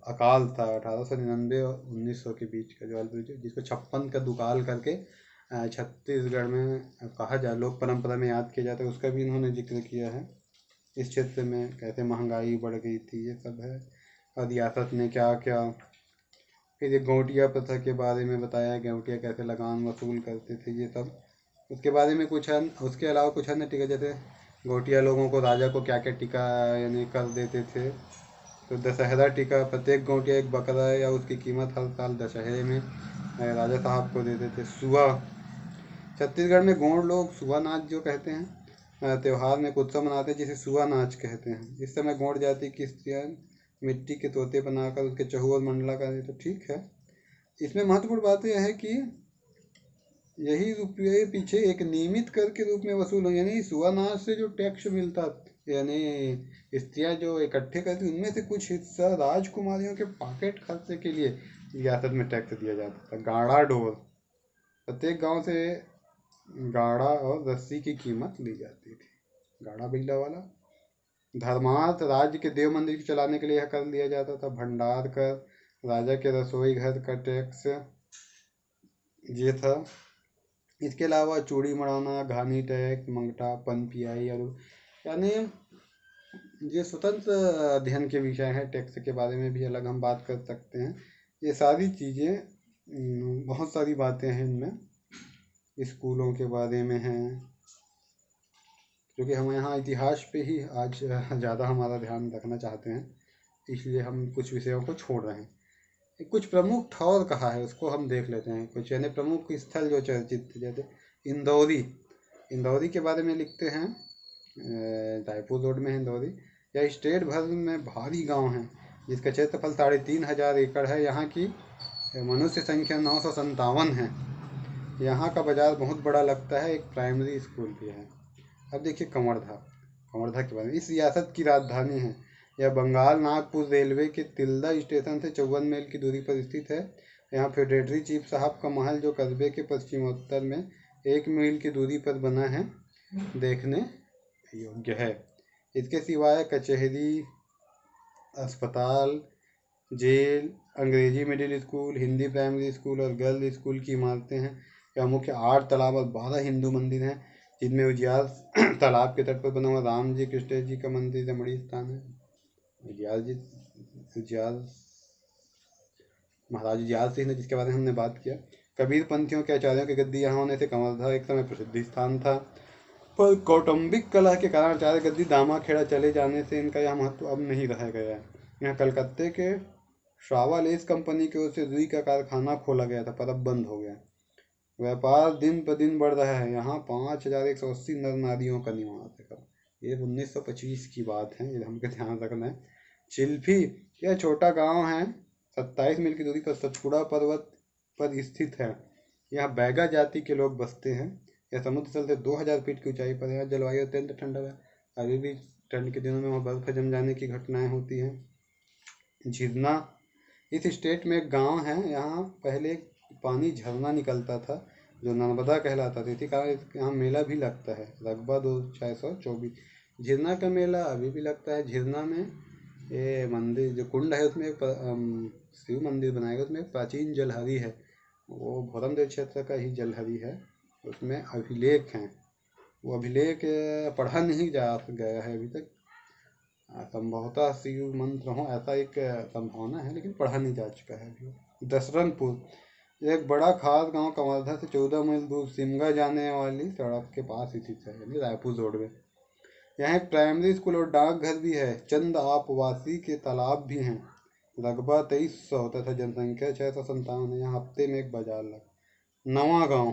अकाल था, 1899 और 1900 के बीच का जो अल्पवृष्टि, जिसको 56 का दुकाल करके छत्तीसगढ़ में कहा जाए, लोक परंपरा में याद किया जाता है, उसका भी इन्होंने जिक्र किया है। इस क्षेत्र में कैसे महंगाई बढ़ गई थी, ये सब है। और रियासत ने क्या क्या, फिर ये गौटिया प्रथा के बारे में बताया, गौटिया कैसे लगान वसूल करते थे, ये सब उसके बारे में कुछ है। उसके अलावा कुछ अन्य टीका, जैसे गौटिया लोगों को राजा को क्या क्या टीका यानी कर देते थे। तो दशहरा टीका, प्रत्येक गौटिया एक बकरा या उसकी कीमत हर साल दशहरे में राजा साहब को देते थे। सुहा छत्तीसगढ़ में गोंड लोग सुआ नाच जो कहते हैं त्यौहार में एक उत्सव मनाते हैं जिसे सुआ नाच कहते हैं। इस समय गोंड जाति की स्त्रियाँ मिट्टी के तोते बनाकर उसके चहु और मंडला का, तो ठीक है। इसमें महत्वपूर्ण बात यह है कि यही रुपये पीछे एक नियमित कर के रूप में वसूल हो, यानी सुआ नाच से जो टैक्स मिलता, यानी स्त्रियाँ जो इकट्ठे करती उनमें से कुछ हिस्सा राजकुमारियों के पॉकेट खर्चे के लिए रियासत में टैक्स दिया जाता था। गाड़ा ढोल, प्रत्येक गांव से गाड़ा और रस्सी की कीमत ली जाती थी, गाड़ा बिल्ला वाला। धर्मार्थ, राज्य के देव मंदिर को चलाने के लिए यह कर लिया जाता था। भंडार कर, राजा के रसोई घर का टैक्स ये था। इसके अलावा चूड़ी मढ़ाना, घानी टैक्स, मंगटा, पन पियाई और यानी ये स्वतंत्र अध्ययन के विषय हैं। टैक्स के बारे में भी अलग हम बात कर सकते हैं। ये सारी चीज़ें, बहुत सारी बातें हैं इनमें, स्कूलों के बारे में हैं, क्योंकि हम यहाँ इतिहास पे ही आज ज़्यादा हमारा ध्यान रखना चाहते हैं, इसलिए हम कुछ विषयों को छोड़ रहे हैं। कुछ प्रमुख ठौर कहा है उसको हम देख लेते हैं। कुछ यानी प्रमुख स्थल जो चर्चित थे, जैसे इंदौरी के बारे में लिखते हैं, रायपुर रोड में है इंदौरी। यह स्टेट भर में भारी गांव है जिसका क्षेत्रफल 3,500 एकड़ है। यहाँ की मनुष्य संख्या 957 है। यहाँ का बाजार बहुत बड़ा लगता है, एक प्राइमरी स्कूल भी है। अब देखिए कवर्धा के बारे में। इस रियासत की राजधानी है। यह बंगाल नागपुर रेलवे के तिल्दा स्टेशन से 54 मील की दूरी पर स्थित है। यहाँ फेडरेटरी चीफ साहब का महल जो कस्बे के पश्चिमोत्तर में 1 मील की दूरी पर बना है, देखने योग्य है। इसके सिवाय कचहरी, अस्पताल, जेल, अंग्रेजी middle school, Hindi primary school और गर्ल स्कूल की इमारतें हैं। यहाँ मुख्य 8 तालाब और 12 हिंदू मंदिर हैं, जिनमें उजियार तालाब के तट पर बना हुआ राम जी कृष्ण जी का मंदिर रमणीय स्थान है। उजियार महाराज उजियार सिंह ने, जिसके बारे में हमने बात किया। कबीर पंथियों के आचार्यों की गद्दी यहाँ होने से कवर्धा एक समय प्रसिद्ध स्थान था, पर कौटुंबिक कलह के कारण आचार्य गद्दी दामाखेड़ा चले जाने से इनका यह महत्व अब नहीं रह गया है। यहाँ कलकत्ते के शावालेस कंपनी की ओर से रुई का कारखाना खोला गया था, पर अब बंद हो गया। व्यापार दिन पर दिन बढ़ रहा है। यहाँ 5,180 नर नारियों का निवास है। ये 1925 की बात है, ये हमको ध्यान रखना है। चिल्फी, यह छोटा गांव है, 27 मील की दूरी पर सतपुड़ा पर्वत पर स्थित है। यहाँ बैगा जाति के लोग बसते हैं। यह समुद्र तल से 2000 फीट की ऊंचाई पर है। जलवायु अत्यंत ठंडा है। अभी भी ठंड के दिनों में वहाँ बर्फ जम जाने की घटनाएं होती हैं। झिरना, इस स्टेट में एक गांव है। यहाँ पहले पानी झरना निकलता था जो नर्मदा कहलाता था। इसी कारण यहाँ मेला भी लगता है, रकबा 2624। झिरना का मेला अभी भी लगता है। झिरना में ये मंदिर जो कुंड है उसमें एक शिव मंदिर बनाएगा, उसमें एक प्राचीन जलहरी है, वो भोरमदेव क्षेत्र का ही जलहरी है। उसमें अभिलेख हैं, वो अभिलेख पढ़ा नहीं जा गया है अभी तक। संभवतः शिव मंत्र हो ऐसा एक संभावना है, लेकिन पढ़ा नहीं जा चुका है अभी। दशरनपुर, एक बड़ा खास गांव कवर्धा से 14 मील दूर सिमगा जाने वाली सड़क के पास स्थित है, यानी रायपुर रोड में। यहाँ एक प्राइमरी स्कूल और डाकघर भी है। चंद आप्रवासी के तालाब भी हैं। रकबा 2300 तथा जनसंख्या 657 है। यहाँ हफ्ते में एक बाजार लग। नवा गांव,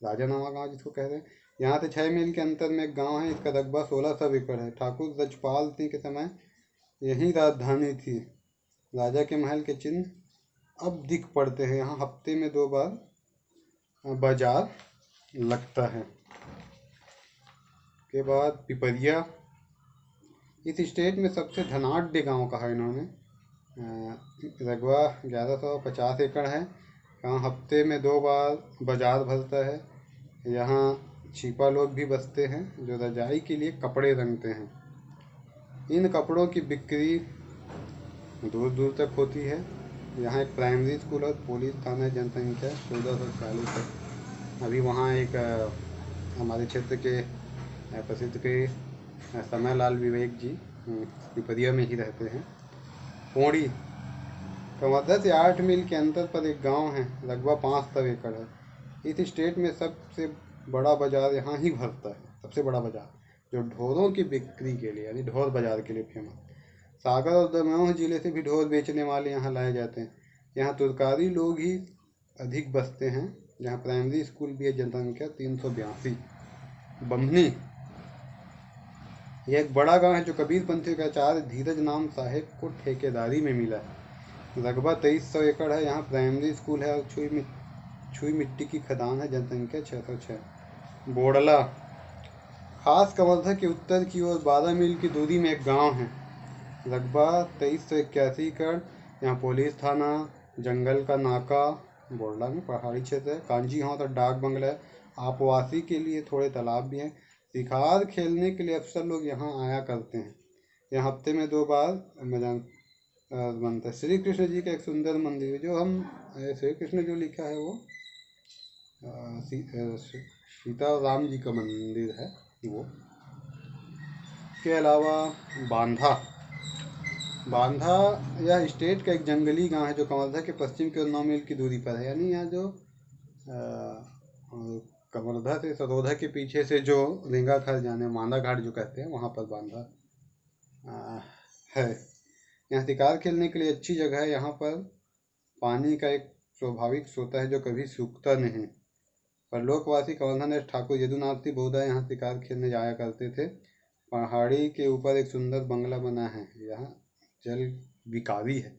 राजा नवा गांव जिसको कहते हैं, यहाँ से 6 मील के अंतर में एक गांव है। इसका रकबा 1600 एकड़ है। ठाकुर रजपाल सिंह के समय यही राजधानी थी। राजा के महल के चिन्ह अब दिख पड़ते हैं। यहाँ हफ्ते में 2 बार बाजार लगता है। के बाद पिपरिया, इस स्टेट में सबसे धनाढ्य गांव कहा इन्होंने। रकबा 1150 एकड़ है। यहाँ हफ्ते में 2 बार बाजार भरता है। यहाँ छिपा लोग भी बसते हैं जो रजाई के लिए कपड़े रंगते हैं। इन कपड़ों की बिक्री दूर दूर तक होती है। यहाँ एक प्राइमरी स्कूल और पुलिस थाना है। जनसंख्या 1440 तक। अभी वहाँ एक हमारे क्षेत्र के प्रसिद्ध के समयलाल विवेक जी पिपरिया में ही रहते हैं। पोड़ी, कवर्धा से 8 मील के अंतर पर एक गांव है। रकबा 500 एकड़ है। इस स्टेट में सबसे बड़ा बाजार यहाँ ही भरता है। सबसे बड़ा बाजार जो ढोरों की बिक्री के लिए, यानी ढोर बाजार के लिए फेमस। सागर और दमोह जिले से भी ढोर बेचने वाले यहाँ लाए जाते हैं। यहाँ तुर्कारी लोग ही अधिक बसते हैं। जहाँ प्राइमरी स्कूल भी है, जनसंख्या 382। बमनी, यह एक बड़ा गांव है जो कबीरपंथी के आचार्य धीरज नाम साहेब को ठेकेदारी में मिला है। रकबा 2300 एकड़ है। यहाँ प्राइमरी स्कूल है और छुई मिट्टी की खदान है। जनसंख्या 606। बोडला, खास कवर्धा के उत्तर की ओर 12 मील की दूरी में एक गांव है। रकबा 2381 एकड़। यहाँ पुलिस थाना, जंगल का नाका, बोडला में पहाड़ी क्षेत्र है, कांजी हाउस और डाक बंगला है। आप्रवासी के लिए थोड़े तालाब भी हैं। शिकार खेलने के लिए अक्सर लोग यहाँ आया करते हैं। यहाँ हफ्ते में 2 बार मैदान बनता है। श्री कृष्ण जी का एक सुंदर मंदिर है, जो हम श्री कृष्ण जो लिखा है वो सीता और राम जी का मंदिर है वो। के अलावा बांधा यह स्टेट का एक जंगली गांव है जो कवर्धा के पश्चिम की ओर 9 मील की दूरी पर है। यानी यहाँ जो कवर्धा से सरोधा के पीछे से जो रेंगा खाल जाने मांदा घाट जो कहते हैं, वहाँ पर बांधा है। यहाँ शिकार खेलने के लिए अच्छी जगह है। यहाँ पर पानी का एक स्वाभाविक स्रोत है जो कभी सूखता नहीं। पर लोकवासी कवर्धा ने ठाकुर यदुनाथ बहुधा यहाँ शिकार खेलने जाया करते थे। पहाड़ी के ऊपर एक सुंदर बंगला बना है। यहाँ जल विकारी है।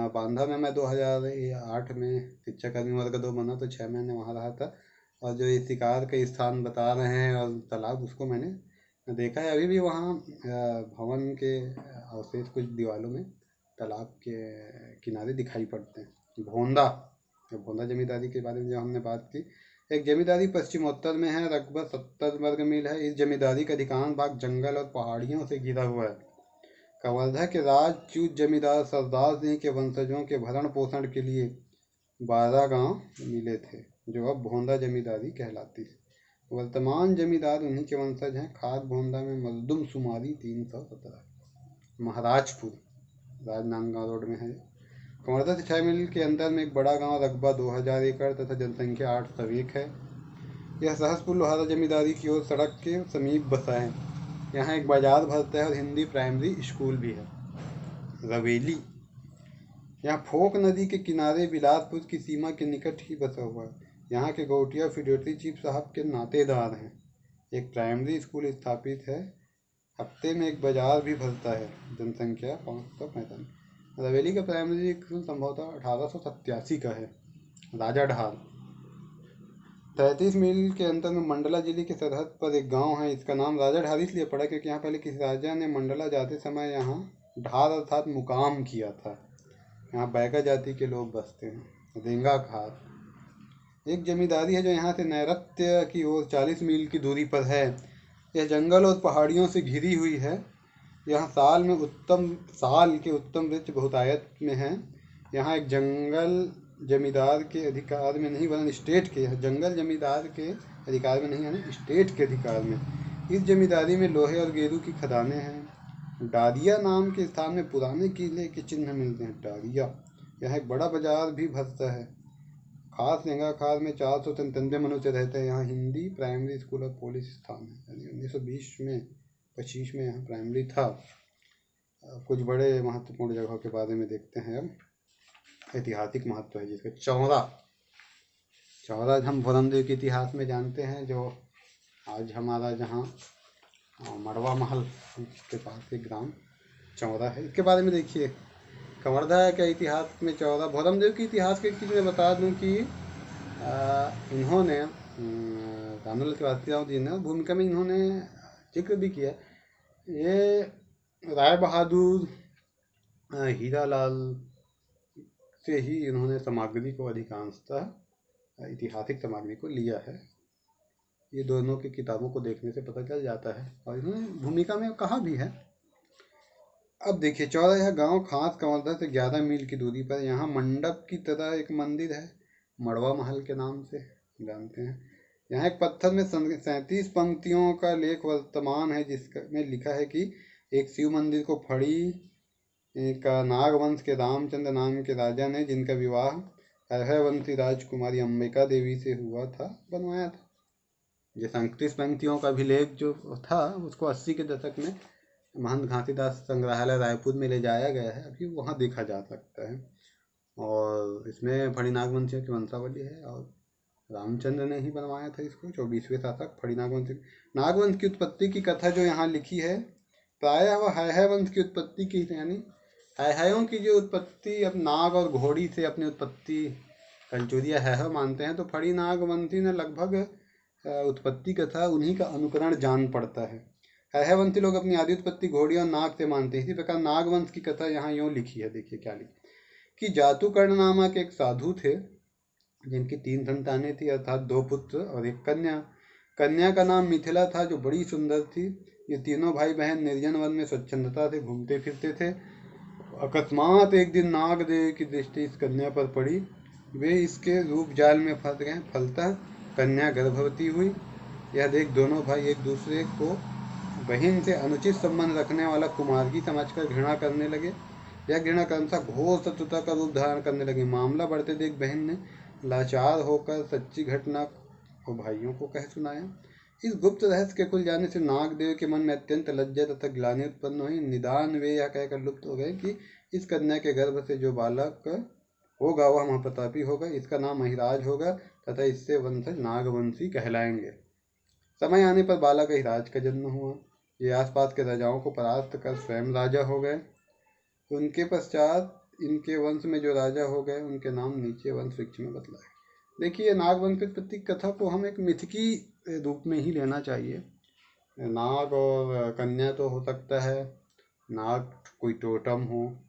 बांधा में मैं 2008 में शिक्षाकर्मी वर्ग 2 बना तो 6 महीने वहाँ रहा था। और जो ये शिकार के स्थान बता रहे हैं और तालाब, उसको मैंने देखा है। अभी भी वहाँ भवन के अवशेष कुछ दीवारों में तालाब के किनारे दिखाई पड़ते हैं। भोंदा जमींदारी के बारे में जो हमने बात की, एक जमींदारी पश्चिमोत्तर में है। रकबा 70 वर्ग मील है। इस जमींदारी का अधिकांश भाग जंगल और पहाड़ियों से घिरा हुआ है। कवर्धा के राजपूत जमींदार सरदार सिंह के वंशजों के भरण पोषण के लिए 12 गांव मिले थे, जो अब भोंदा जमींदारी कहलाती है। वर्तमान जमींदार उन्हीं के वंशज हैं। खाद भोंदा में मजदूम शुमारी 317। महाराजपुर राजनांदगांव रोड में है। कवर्धा से 6 मील के अंदर में एक बड़ा गांव, रकबा 2000 एकड़ तथा जनसंख्या 801 है। यह सहसपुर लोहारा जमींदारी की ओर सड़क के समीप बसा है। यहाँ एक बाजार भरता है और हिंदी प्राइमरी स्कूल भी है। रवेली, यहाँ फोक नदी के किनारे बिलासपुर की सीमा के निकट ही बसा हुआ है। यहाँ के गौटिया फिडेटरी चीफ साहब के नातेदार हैं। एक प्राइमरी स्कूल स्थापित है। हफ्ते में एक बाजार भी भरता है। जनसंख्या 545। रवेली का प्राइमरी स्कूल संभवतः 1887 का है। राजा ढाल, 33 मील के अंतर में मंडला जिले की सरहद पर एक गांव है। इसका नाम राजा ढाल इसलिए पड़ा क्योंकि यहाँ पहले किसी राजा ने मंडला जाते समय यहाँ ढाल अर्थात मुकाम किया था। यहाँ बैगा जाति के लोग बसते हैं। रेंगा खाल, एक जमींदारी है जो यहाँ से नैऋत्य की ओर 40 मील की दूरी पर है। यह जंगल और पहाड़ियों से घिरी हुई है। यहाँ साल के उत्तम वृक्ष बहुतायत में हैं। यहाँ एक जंगल जमींदार के अधिकार में नहीं वरन स्टेट के, जंगल जमींदार के अधिकार में नहीं यानी स्टेट के अधिकार में। इस जमींदारी में लोहे और गेरू की खदानें हैं। डारिया नाम के स्थान में पुराने किले के चिन्ह मिलते हैं। डारिया, यहाँ एक बड़ा बाजार भी भरता है। खास रेंगा खाल में 493 मनुष्य रहते हैं। यहाँ हिंदी प्राइमरी स्कूल और पुलिस स्थान है। यानी 1920 में 25 में यहाँ प्राइमरी था। कुछ बड़े महत्वपूर्ण जगहों के बारे में देखते हैं अब। ऐतिहासिक महत्व है जिसका चौरा हम भोरमदेव के इतिहास में जानते हैं, जो आज हमारा जहाँ मड़वा महल के पास एक ग्राम चौरा है। इसके बारे में देखिए, कवर्धा के इतिहास में चौरा भोरमदेव के इतिहास के चीज़ मैं बता दूं कि इन्होंने रामलाल श्रीवास्तव जी ने भूमिका में इन्होंने जिक्र भी किया। ये राय बहादुर हीरालाल से ही इन्होंने सामग्री को अधिकांशतः ऐतिहासिक सामग्री को लिया है। ये दोनों की किताबों को देखने से पता चल जाता है और इन्होंने भूमिका में कहा भी है। अब देखिए, चौरा यह गांव खास कवर्धा से 11 मील की दूरी पर, यहाँ मंडप की तरह एक मंदिर है, मड़वा महल के नाम से जानते हैं। यहाँ एक पत्थर में 37 पंक्तियों का लेख वर्तमान है, जिसमें लिखा है कि एक शिव मंदिर को फड़ी का नागवंश के रामचंद्र नाम के राजा ने, जिनका विवाह अरहरवंशी राजकुमारी अंबिका देवी से हुआ था, बनवाया था। ये 37 पंक्तियों का अभिलेख जो था उसको 80 के दशक में महंत घासीदास संग्रहालय रायपुर में ले जाया गया है। अभी वहाँ देखा जा सकता है। और इसमें फड़ी नागवंशियों की वंशावली है और रामचंद्र ने ही बनवाया था इसको। 24वें शासक फड़ी नागवंश। नागवंश की उत्पत्ति की कथा जो यहाँ लिखी है प्रायः वह हैहय वंश की उत्पत्ति की, यानी हैहयों की जो उत्पत्ति अब नाग और घोड़ी से अपनी उत्पत्ति कलचुरिया हैह मानते हैं, तो फड़ी नागवंशी ने लगभग उत्पत्ति कथा उन्हीं का अनुकरण जान पड़ता है। हैहयवंशी लोग अपनी आदि उत्पत्ति घोड़ी और नाग से मानते हैं। इसी प्रकार नागवंश की कथा यहाँ यूँ लिखी है, देखिए क्या लिखी कि जातुकर्ण नामक एक साधु थे जिनकी 3 संतानें थी, अर्थात 2 पुत्र और 1 कन्या। कन्या का नाम मिथिला था जो बड़ी सुंदर थी। ये तीनों भाई बहन निर्जन वन में स्वच्छंदता से घूमते फिरते थे। अकस्मात एक दिन नागदेव की दृष्टि इस कन्या पर पड़ी। वे इसके रूप जाल में फंस गए। फलतः कन्या गर्भवती हुई। यह देख दोनों भाई एक दूसरे को बहन से अनुचित संबंध रखने वाला कुमार्गी समझकर घृणा करने लगे। यह घृणा क्रमशः घोर शत्रुता का रूप धारण करने लगे। मामला बढ़ते देख बहन ने लाचार होकर सच्ची घटना को भाइयों को कह सुनाया। इस गुप्त रहस्य के खुल जाने से नागदेव के मन में अत्यंत लज्जा तथा ग्लानि उत्पन्न हुई। निदान वे यह कहकर लुप्त हो गए कि इस कन्या के गर्भ से जो बालक होगा वह महाप्रतापी होगा, इसका नाम अहिराज होगा तथा इससे वंशज नागवंशी कहलाएंगे। समय आने पर बालक अहिराज का जन्म हुआ। ये आसपास के राजाओं को परास्त कर स्वयं राजा हो गए। उनके पश्चात इनके वंश में जो राजा हो गए उनके नाम नीचे वंश वृक्ष में बतलाए। देखिए, नागवंश की उत्पत्ति कथा को हम एक मिथकी रूप में ही लेना चाहिए। नाग और कन्या तो हो सकता है नाग कोई टोटम हो,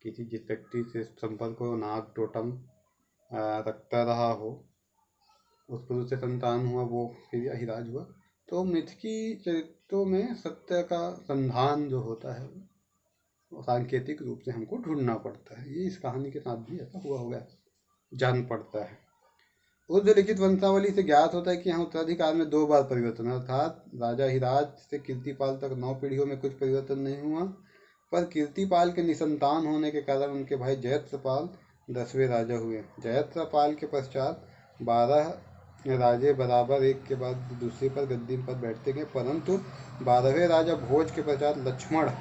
किसी जिस व्यक्ति से संपर्क हो नाग टोटम रखता रहा हो, उस पुरुष से संतान हुआ, वो फिर अहिराज हुआ। तो मिथकी चरित्रों में सत्य का संधान जो होता है वो सांकेतिक रूप से हमको ढूंढना पड़ता है। ये इस कहानी के साथ भी ऐसा हुआ होगा, जान पड़ता है। उस लिखित वंशावली से ज्ञात होता है कि यहाँ उत्तराधिकार में 2 बार परिवर्तन, अर्थात राजा हिराज से कीर्तिपाल तक 9 पीढ़ियों में कुछ परिवर्तन नहीं हुआ, पर कीर्तिपाल के निसंतान होने के कारण उनके भाई जयद्रथपाल 10वें राजा हुए। जयद्रथपाल के पश्चात 12 राजे बराबर एक के बाद दूसरे पर गद्दी पर बैठते गए, परंतु 12वें राजा भोज के पश्चात लक्ष्मण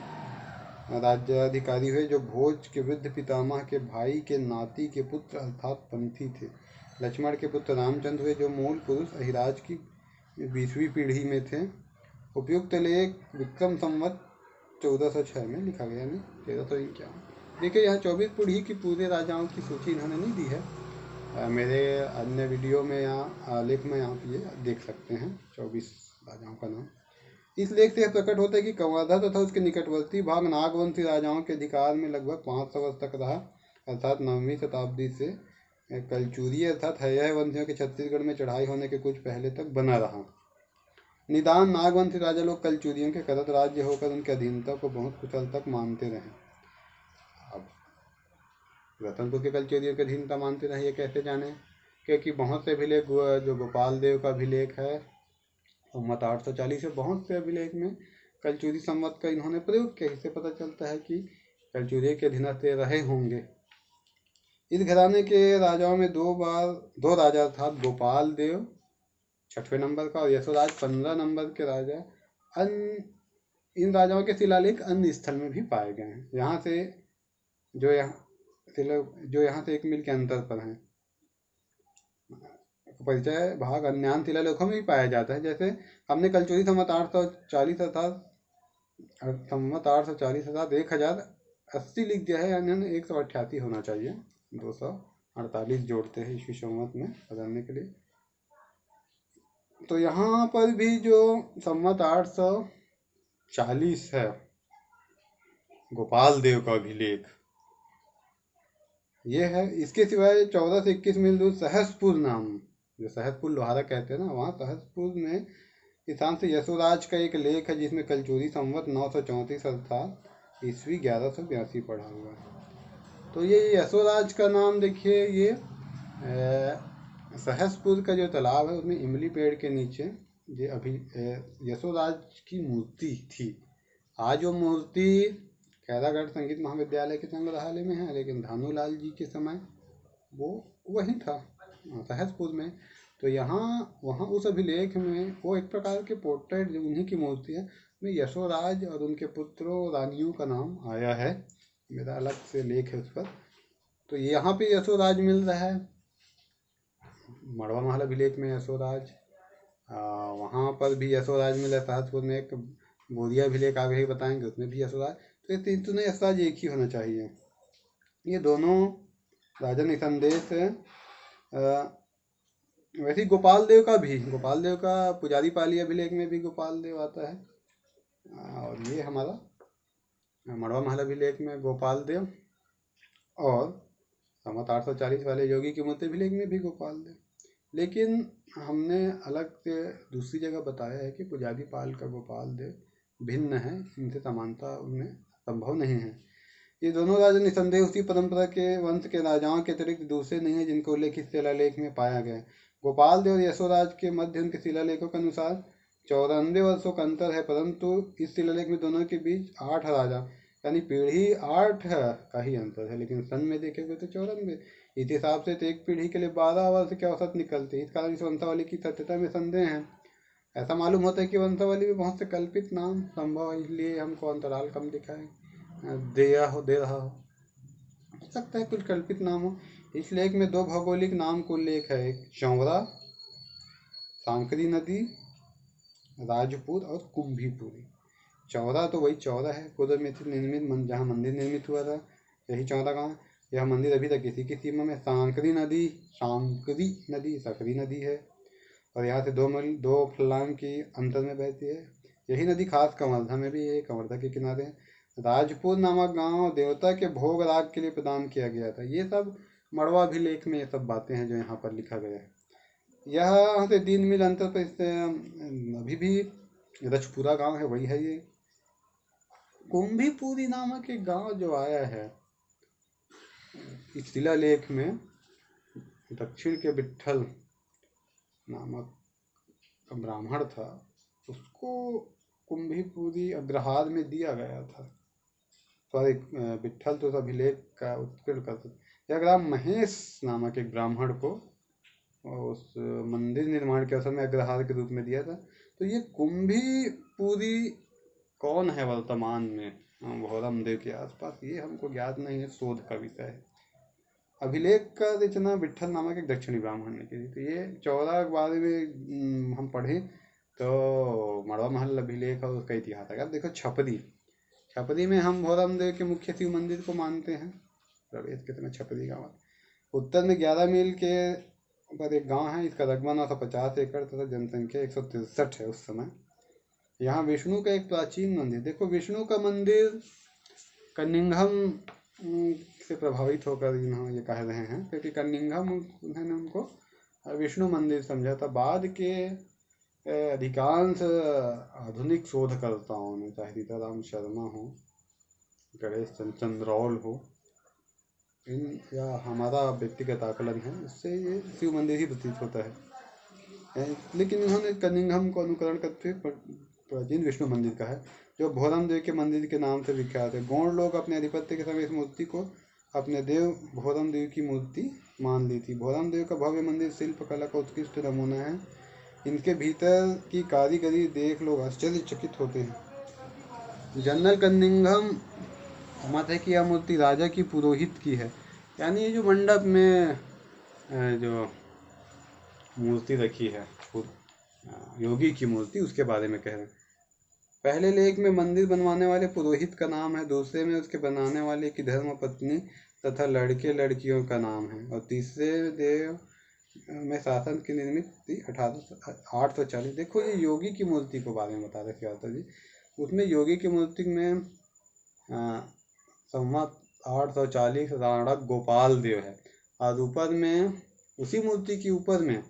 राज्याधिकारी हुए, जो भोज के वृद्ध पितामह के भाई के नाती के पुत्र अर्थात पंथी थे। लक्ष्मण के पुत्र रामचंद्र हुए, जो मूल पुरुष अहिराज की 20वीं पीढ़ी में थे। उपयुक्त लेख विक्रम संवत 1406 में लिखा गया, यानी 1351। देखिए, यहाँ 24 पीढ़ी की पूरे राजाओं की सूची इन्होंने नहीं दी है। मेरे अन्य वीडियो में यहाँ लेख में आप ये देख सकते हैं 24 राजाओं का नाम। इस लेख से प्रकट होता है कि कंवाधा तथा उसके निकटवर्ती भाग नागवंशी राजाओं के अधिकार में लगभग 500 वर्ष तक रहा, अर्थात 9वीं शताब्दी से कलचुरी अर्थात हैहय वंशियों के छत्तीसगढ़ में चढ़ाई होने के कुछ पहले तक बना रहा। निदान नागवंशी राजा लोग कलचुरियों के करत राज्य होकर उनके अधीनता को बहुत कुशल तक मानते रहे। अब रतनपुर के कलचुरियों की अधीनता मानते रहे, ये कैसे जाने? क्योंकि बहुत से अभिलेख जो गोपाल देव का अभिलेख है संवत 840 से बहुत से अभिलेख में कलचुरी संवत का इन्होंने प्रयोग किया। इससे पता चलता है कि कलचुरी के अधीनस्थ रहे होंगे। इस घराने के राजाओं में 2 राजा अर्थात गोपाल देव 6वें नंबर का और यशोराज 15 नंबर के राजा इन राजाओं के शिलालेख अन्य स्थल में भी पाए गए हैं। यहाँ से जो यहाँ से 1 मील के अंतर पर हैं। परिचय भाग अन्यान शिलालेखों में भी पाया जाता है। जैसे हमने कलचुरी संवत 840 अर्थात 1080 लिख दिया है, यानी 188 होना चाहिए। 248 जोड़ते हैं ईस्वी संवत में बदलने के लिए। तो यहाँ पर भी जो संवत 840 है गोपाल देव का अभिलेख ये है। इसके सिवाय 14 से 21 मील दूर सहसपुर नाम, जो सहसपुर लोहारा कहते हैं ना, वहाँ सहसपुर में किसान से यशोराज का एक लेख है जिसमें कलचुरी संवत 934 अर्थात ईस्वी 1182 पढ़ा हुआ है। तो ये यशोराज का नाम देखिए, ये सहसपुर का जो तालाब है उसमें इमली पेड़ के नीचे ये अभी यशोराज की मूर्ति थी। आज वो मूर्ति खैरागढ़ संगीत महाविद्यालय के संग्रहालय में है, लेकिन धानुलाल जी के समय वो वहीं था सहसपुर में। तो वहाँ उस अभिलेख में वो एक प्रकार के पोर्ट्रेट जो उन्हीं की मूर्ति है में यशोराज और उनके पुत्रों रानियों का नाम आया है। मेरा अलग से लेख है उस पर। तो यहाँ पे यशोराज मिल रहा है, मड़वा महल अभिलेख में यशोराज, वहाँ पर भी यशोराज मिला। सहसपुर में एक बोधिया अभिलेख आगे ही बताएंगे, उसमें भी यशोराज। तो ये तीनों यशोराज एक ही होना चाहिए। ये दोनों राजा निसंदेह। वैसे गोपाल देव का पुजारी पाली अभिलेख में भी गोपाल देव आता है। और ये हमारा मड़वा महल अभिलेख में गोपाल देव, और संवत 840 वाले योगी की मूर्ति अभिलेख में भी गोपाल देव। लेकिन हमने अलग से दूसरी जगह बताया है कि पुजारी पाल का गोपाल देव भिन्न है, इनसे समानता उनमें संभव नहीं है। ये दोनों राजा निसंदेह उसी परंपरा के वंश के राजाओं के अतिरिक्त दूसरे नहीं है जिनको उल्लेखित शिलालेख में पाया गया है। गोपाल देव और यशोराज के मध्य उनके शिलालेखों के अनुसार 94 वर्षों का अंतर है, परंतु इस शिलालेख में दोनों के बीच 8 राजा यानी पीढ़ी 8 का ही अंतर है। लेकिन सन में देखेंगे तो 94। इस हिसाब से तो एक पीढ़ी के लिए 12 वर्ष की औसत निकलती है। इस कारण इस वंशावली की सत्यता में संदेह है। ऐसा मालूम होता है कि वंशावली में बहुत से कल्पित नाम संभव है, इसलिए हमको अंतराल कम दिखाए दे रहा हो सकता है कुछ कल्पित नाम हो। इस लेख में 2 भौगोलिक नाम को उल्लेख है, एक चौरा सांकरी नदी राजपुर और कुंभीपुरी। चौरा तो वही चौरा है पूर्व में निर्मित जहाँ मंदिर निर्मित हुआ था, यही चौरा गाँव। यह मंदिर अभी तक इसी की सीमा में। सांकरी नदी सकरी नदी है और यहाँ से 2 फर्लांग की अंतर में बहती है। यही नदी खास कवर्धा में भी है, कवर्धा के किनारे। राजपुर नामक गांव देवता के भोग राग के लिए प्रदान किया गया था। ये सब मड़वा अभिलेख में ये सब बातें हैं जो यहाँ पर लिखा गया है। यहाँ से 3 मील अंतर पर इससे अभी भी रजपुरा गांव है, वही है ये। कुंभीपुरी नामक एक गांव जो आया है इस शिलालेख में, दक्षिण के विट्ठल नामक ब्राह्मण था, उसको कुंभीपुरी अग्रहार में दिया गया था। सॉरी, विट्ठल तो अभिलेख का उत्कीर्ण कर सकते। यह ग्राम महेश नामक एक ब्राह्मण को उस मंदिर निर्माण के अवसर में अग्रहार के रूप में दिया था। तो ये कुंभीपुरी कौन है वर्तमान में भोरम देव के आसपास, ये हमको ज्ञात नहीं है, शोध का विषय है। अभिलेख का रचना विट्ठल नामक एक दक्षिणी ब्राह्मण ने की। तो ये चौरा के बारे में हम पढ़ें तो मड़वा महल अभिलेख और उसका इतिहास है। अब देखो छपरी में हम भोरम देव के मुख्य शिव मंदिर को मानते हैं, प्रवेश के समय छपरी गाँव। उत्तर में 11 मील के पर एक गांव है, इसका रकबा 950 एकड़ तथा जनसंख्या 163 है उस समय। यहाँ विष्णु का एक प्राचीन मंदिर, देखो विष्णु का मंदिर कनिंघम से प्रभावित होकर ये कह रहे हैं, क्योंकि कनिंघम उन्होंने उनको विष्णु मंदिर समझा था। बाद के अधिकांश आधुनिक शोधकर्ताओं ने, चाहे सीताराम शर्मा हो, गणेश चंद्रौल हो, या हमारा व्यक्तिगत आकलन है, उससे ये शिव मंदिर ही प्रतीत होता है। लेकिन इन्होंने कनिंघम को अनुकरण करते हुए प्राचीन विष्णु मंदिर का है, जो भोरम देव के मंदिर के नाम से विख्यात है। गौड़ लोग अपने अधिपत्य के समय इस मूर्ति को अपने देव भोरम देव की मूर्ति मान ली थी। भोरम देव का भव्य मंदिर शिल्प कला का उत्कृष्ट नमूना है। इनके भीतर की कारीगरी देख लोग आश्चर्यचकित होते हैं। जनरल कनिंघम मत है कि यह मूर्ति राजा की पुरोहित की है, यानी ये जो मंडप में जो मूर्ति रखी है योगी की मूर्ति, उसके बारे में कह रहे हैं। पहले लेख में मंदिर बनवाने वाले पुरोहित का नाम है, दूसरे में उसके बनाने वाले की धर्मपत्नी तथा लड़के लड़कियों का नाम है, और तीसरे देव में शासन की निर्मित थी 840। देखो ये योगी की मूर्ति को बारे में बता रहे श्याता जी। उसमें योगी की मूर्ति में संवत 840 राणा गोपाल देव है, और ऊपर में उसी मूर्ति के ऊपर में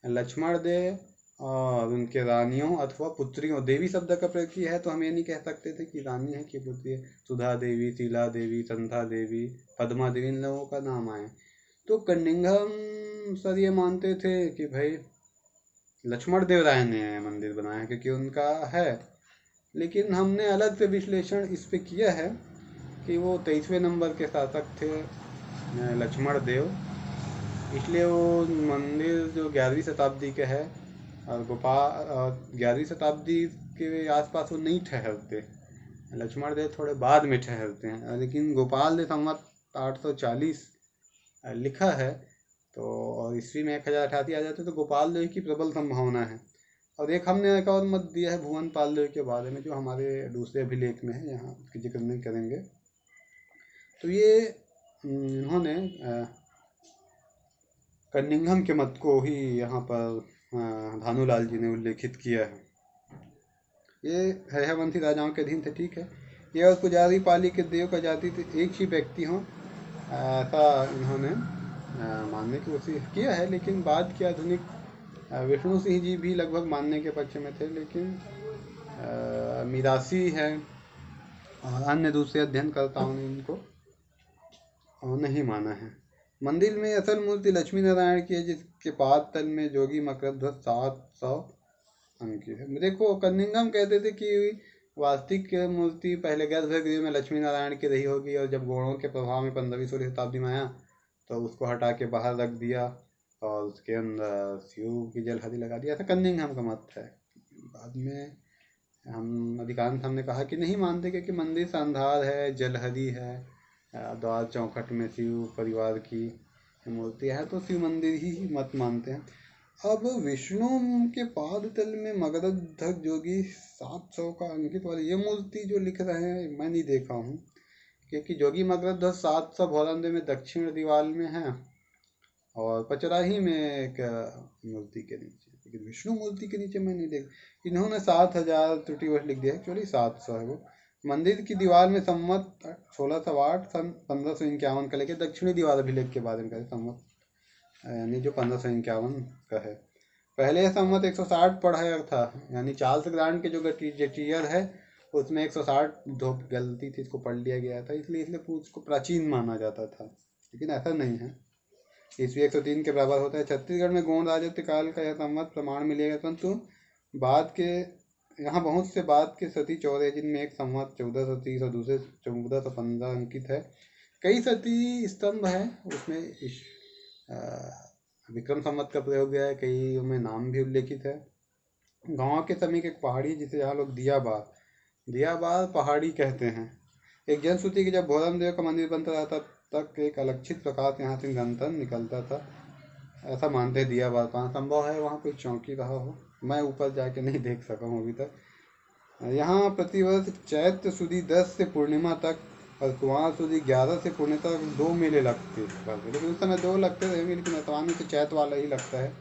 लक्ष्मण देव और उनके रानियों अथवा पुत्रियों, देवी शब्द का प्रयोग किया है, तो हम ये नहीं कह सकते थे कि रानी है कि पुत्री है। सुधा देवी, शीला देवी, संध्या देवी, पद्मा देवी, इन लोगों का नाम आए। तो कनिंघम सर ये मानते थे कि भाई लक्ष्मण देव राय ने मंदिर बनाया है क्योंकि उनका है, लेकिन हमने अलग से विश्लेषण इस पे किया है कि वो 23वें नंबर के शासक थे लक्ष्मण देव, इसलिए वो मंदिर जो 11वीं शताब्दी के है और 11वीं शताब्दी के आसपास वो नहीं ठहरते। लक्ष्मण देव थोड़े बाद में ठहरते हैं, लेकिन गोपाल देव संवत 840 लिखा है। तो और ईस्वी में 1088 आ जाते तो गोपाल देव की प्रबल संभावना है। और एक हमने एक और मत दिया है भुवन पाल देव के बारे में, जो हमारे दूसरे अभिलेख में है, यहाँ उसकी जिक्र नहीं करेंगे। तो ये इन्होंने कनिंघम के मत को ही यहाँ पर भानुलाल जी ने उल्लेखित किया है। ये हयवंशी राजाओं के अधीन थे, ठीक है। ये और पुजारी पाली के देव का जाति थे एक ही व्यक्ति हों, ऐसा इन्होंने मानने की कोशिश किया है। लेकिन बाद के आधुनिक विष्णु सिंह जी भी लगभग मानने के पक्ष में थे, लेकिन मिरासी है और अन्य दूसरे अध्ययनकर्ताओं ने इनको नहीं माना है। मंदिर में असल मूर्ति लक्ष्मी नारायण की है, जिसके पाद तल में जोगी मकरध्वज 700 अंकित है। देखो कनिंघम कहते थे कि वास्तविक मूर्ति पहले गर्भगृह में लक्ष्मी नारायण की रही होगी, और जब गौड़ों के प्रभाव में 15वीं-16वीं शताब्दी में आया तो उसको हटा के बाहर रख दिया और उसके अंदर शिव की जलहरी लगा दिया। ऐसा कनिंघम का मत है। बाद में हम अधिकांश हमने कहा कि नहीं मानते, क्योंकि मंदिर शानदार है, जलहरी है, द्वार चौखट में शिव परिवार की मूर्ति है, तो शिव मंदिर ही मत मानते हैं। अब विष्णु के पाद तल में मगधध्वज जोगी 700 का अंकित वाली ये मूर्ति जो लिख रहे हैं, मैं नहीं देखा हूँ, क्योंकि जोगी मगधध्वज 700 भोलंदे में दक्षिण दीवार में है और पचराही में एक मूर्ति के नीचे, लेकिन विष्णु मूर्ति के नीचे मैं नहीं देख। इन्होंने 7000 त्रुटिवश लिख दिया, एक्चुअली 700 है वो। मंदिर की दीवार में संवत 1608 सन 1551 का लेके दक्षिणी दीवार अभिलेख के बारे में कहे संवत, यानी जो 1551 का है। पहले संवत 160 पढ़ा था, यानी चार्ल्स ग्रांट के जो गटीजर है उसमें 160 दो गलती थी, इसको पढ़ लिया गया था, इसलिए उसको प्राचीन माना जाता था, लेकिन ऐसा नहीं है। ईस्वी 103 के बराबर होता है। छत्तीसगढ़ में गोंड राजत्व काल का यह संवत प्रमाण मिलेगा, परंतु बाद के यहाँ बहुत से बाद के सती चौरे, जिनमें एक संवत 1430 और दूसरे 1415 अंकित है। कई सती स्तंभ है, उसमें विक्रम संवत का प्रयोग गया है, कई में नाम भी उल्लेखित है। गांव के समीप एक पहाड़ी, जिसे यहाँ लोग दियाबार पहाड़ी कहते हैं। एक जनश्रुति कि जब भोरम देव का मंदिर बनता रहा तब तक एक अलक्षित प्रकाश यहाँ से निरंतर निकलता था, ऐसा मानते हैं दियाबार। कहाँ संभव है वहाँ कोई चौकी रहा हो, मैं ऊपर जाके नहीं देख सका हूँ अभी तक। यहाँ प्रतिवर्ष चैत्र सुदी 10 से पूर्णिमा तक और कुमार सुदी 11 से पूर्णिमा तक 2 मेले लगते हैं, लेकिन उस समय 2 लगते रहेंगे, लेकिन वर्तमान में तो चैत्र वाला ही लगता है।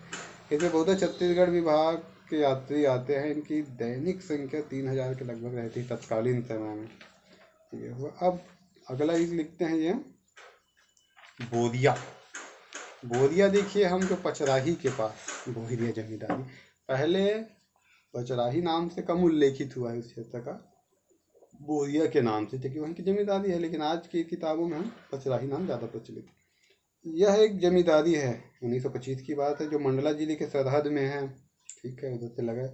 इसमें बहुत छत्तीसगढ़ विभाग के यात्री आते हैं। इनकी दैनिक संख्या 3000 के लगभग रहती है तत्कालीन समय में। ये हुआ। अब अगला ही लिखते हैं, ये बोरिया देखिए, हम जो पचराही के पास बोरिया जमींदारी, पहले पचराही नाम से कम उल्लेखित हुआ है उस क्षेत्र का, बोरिया के नाम से, क्योंकि वहीं की जमींदारी है, लेकिन आज की किताबों में हम पचराही नाम ज़्यादा प्रचलित। यह एक जमींदारी है, 1925 की बात है, जो मंडला जिले के सरहद में है, ठीक है, उधर से लगा।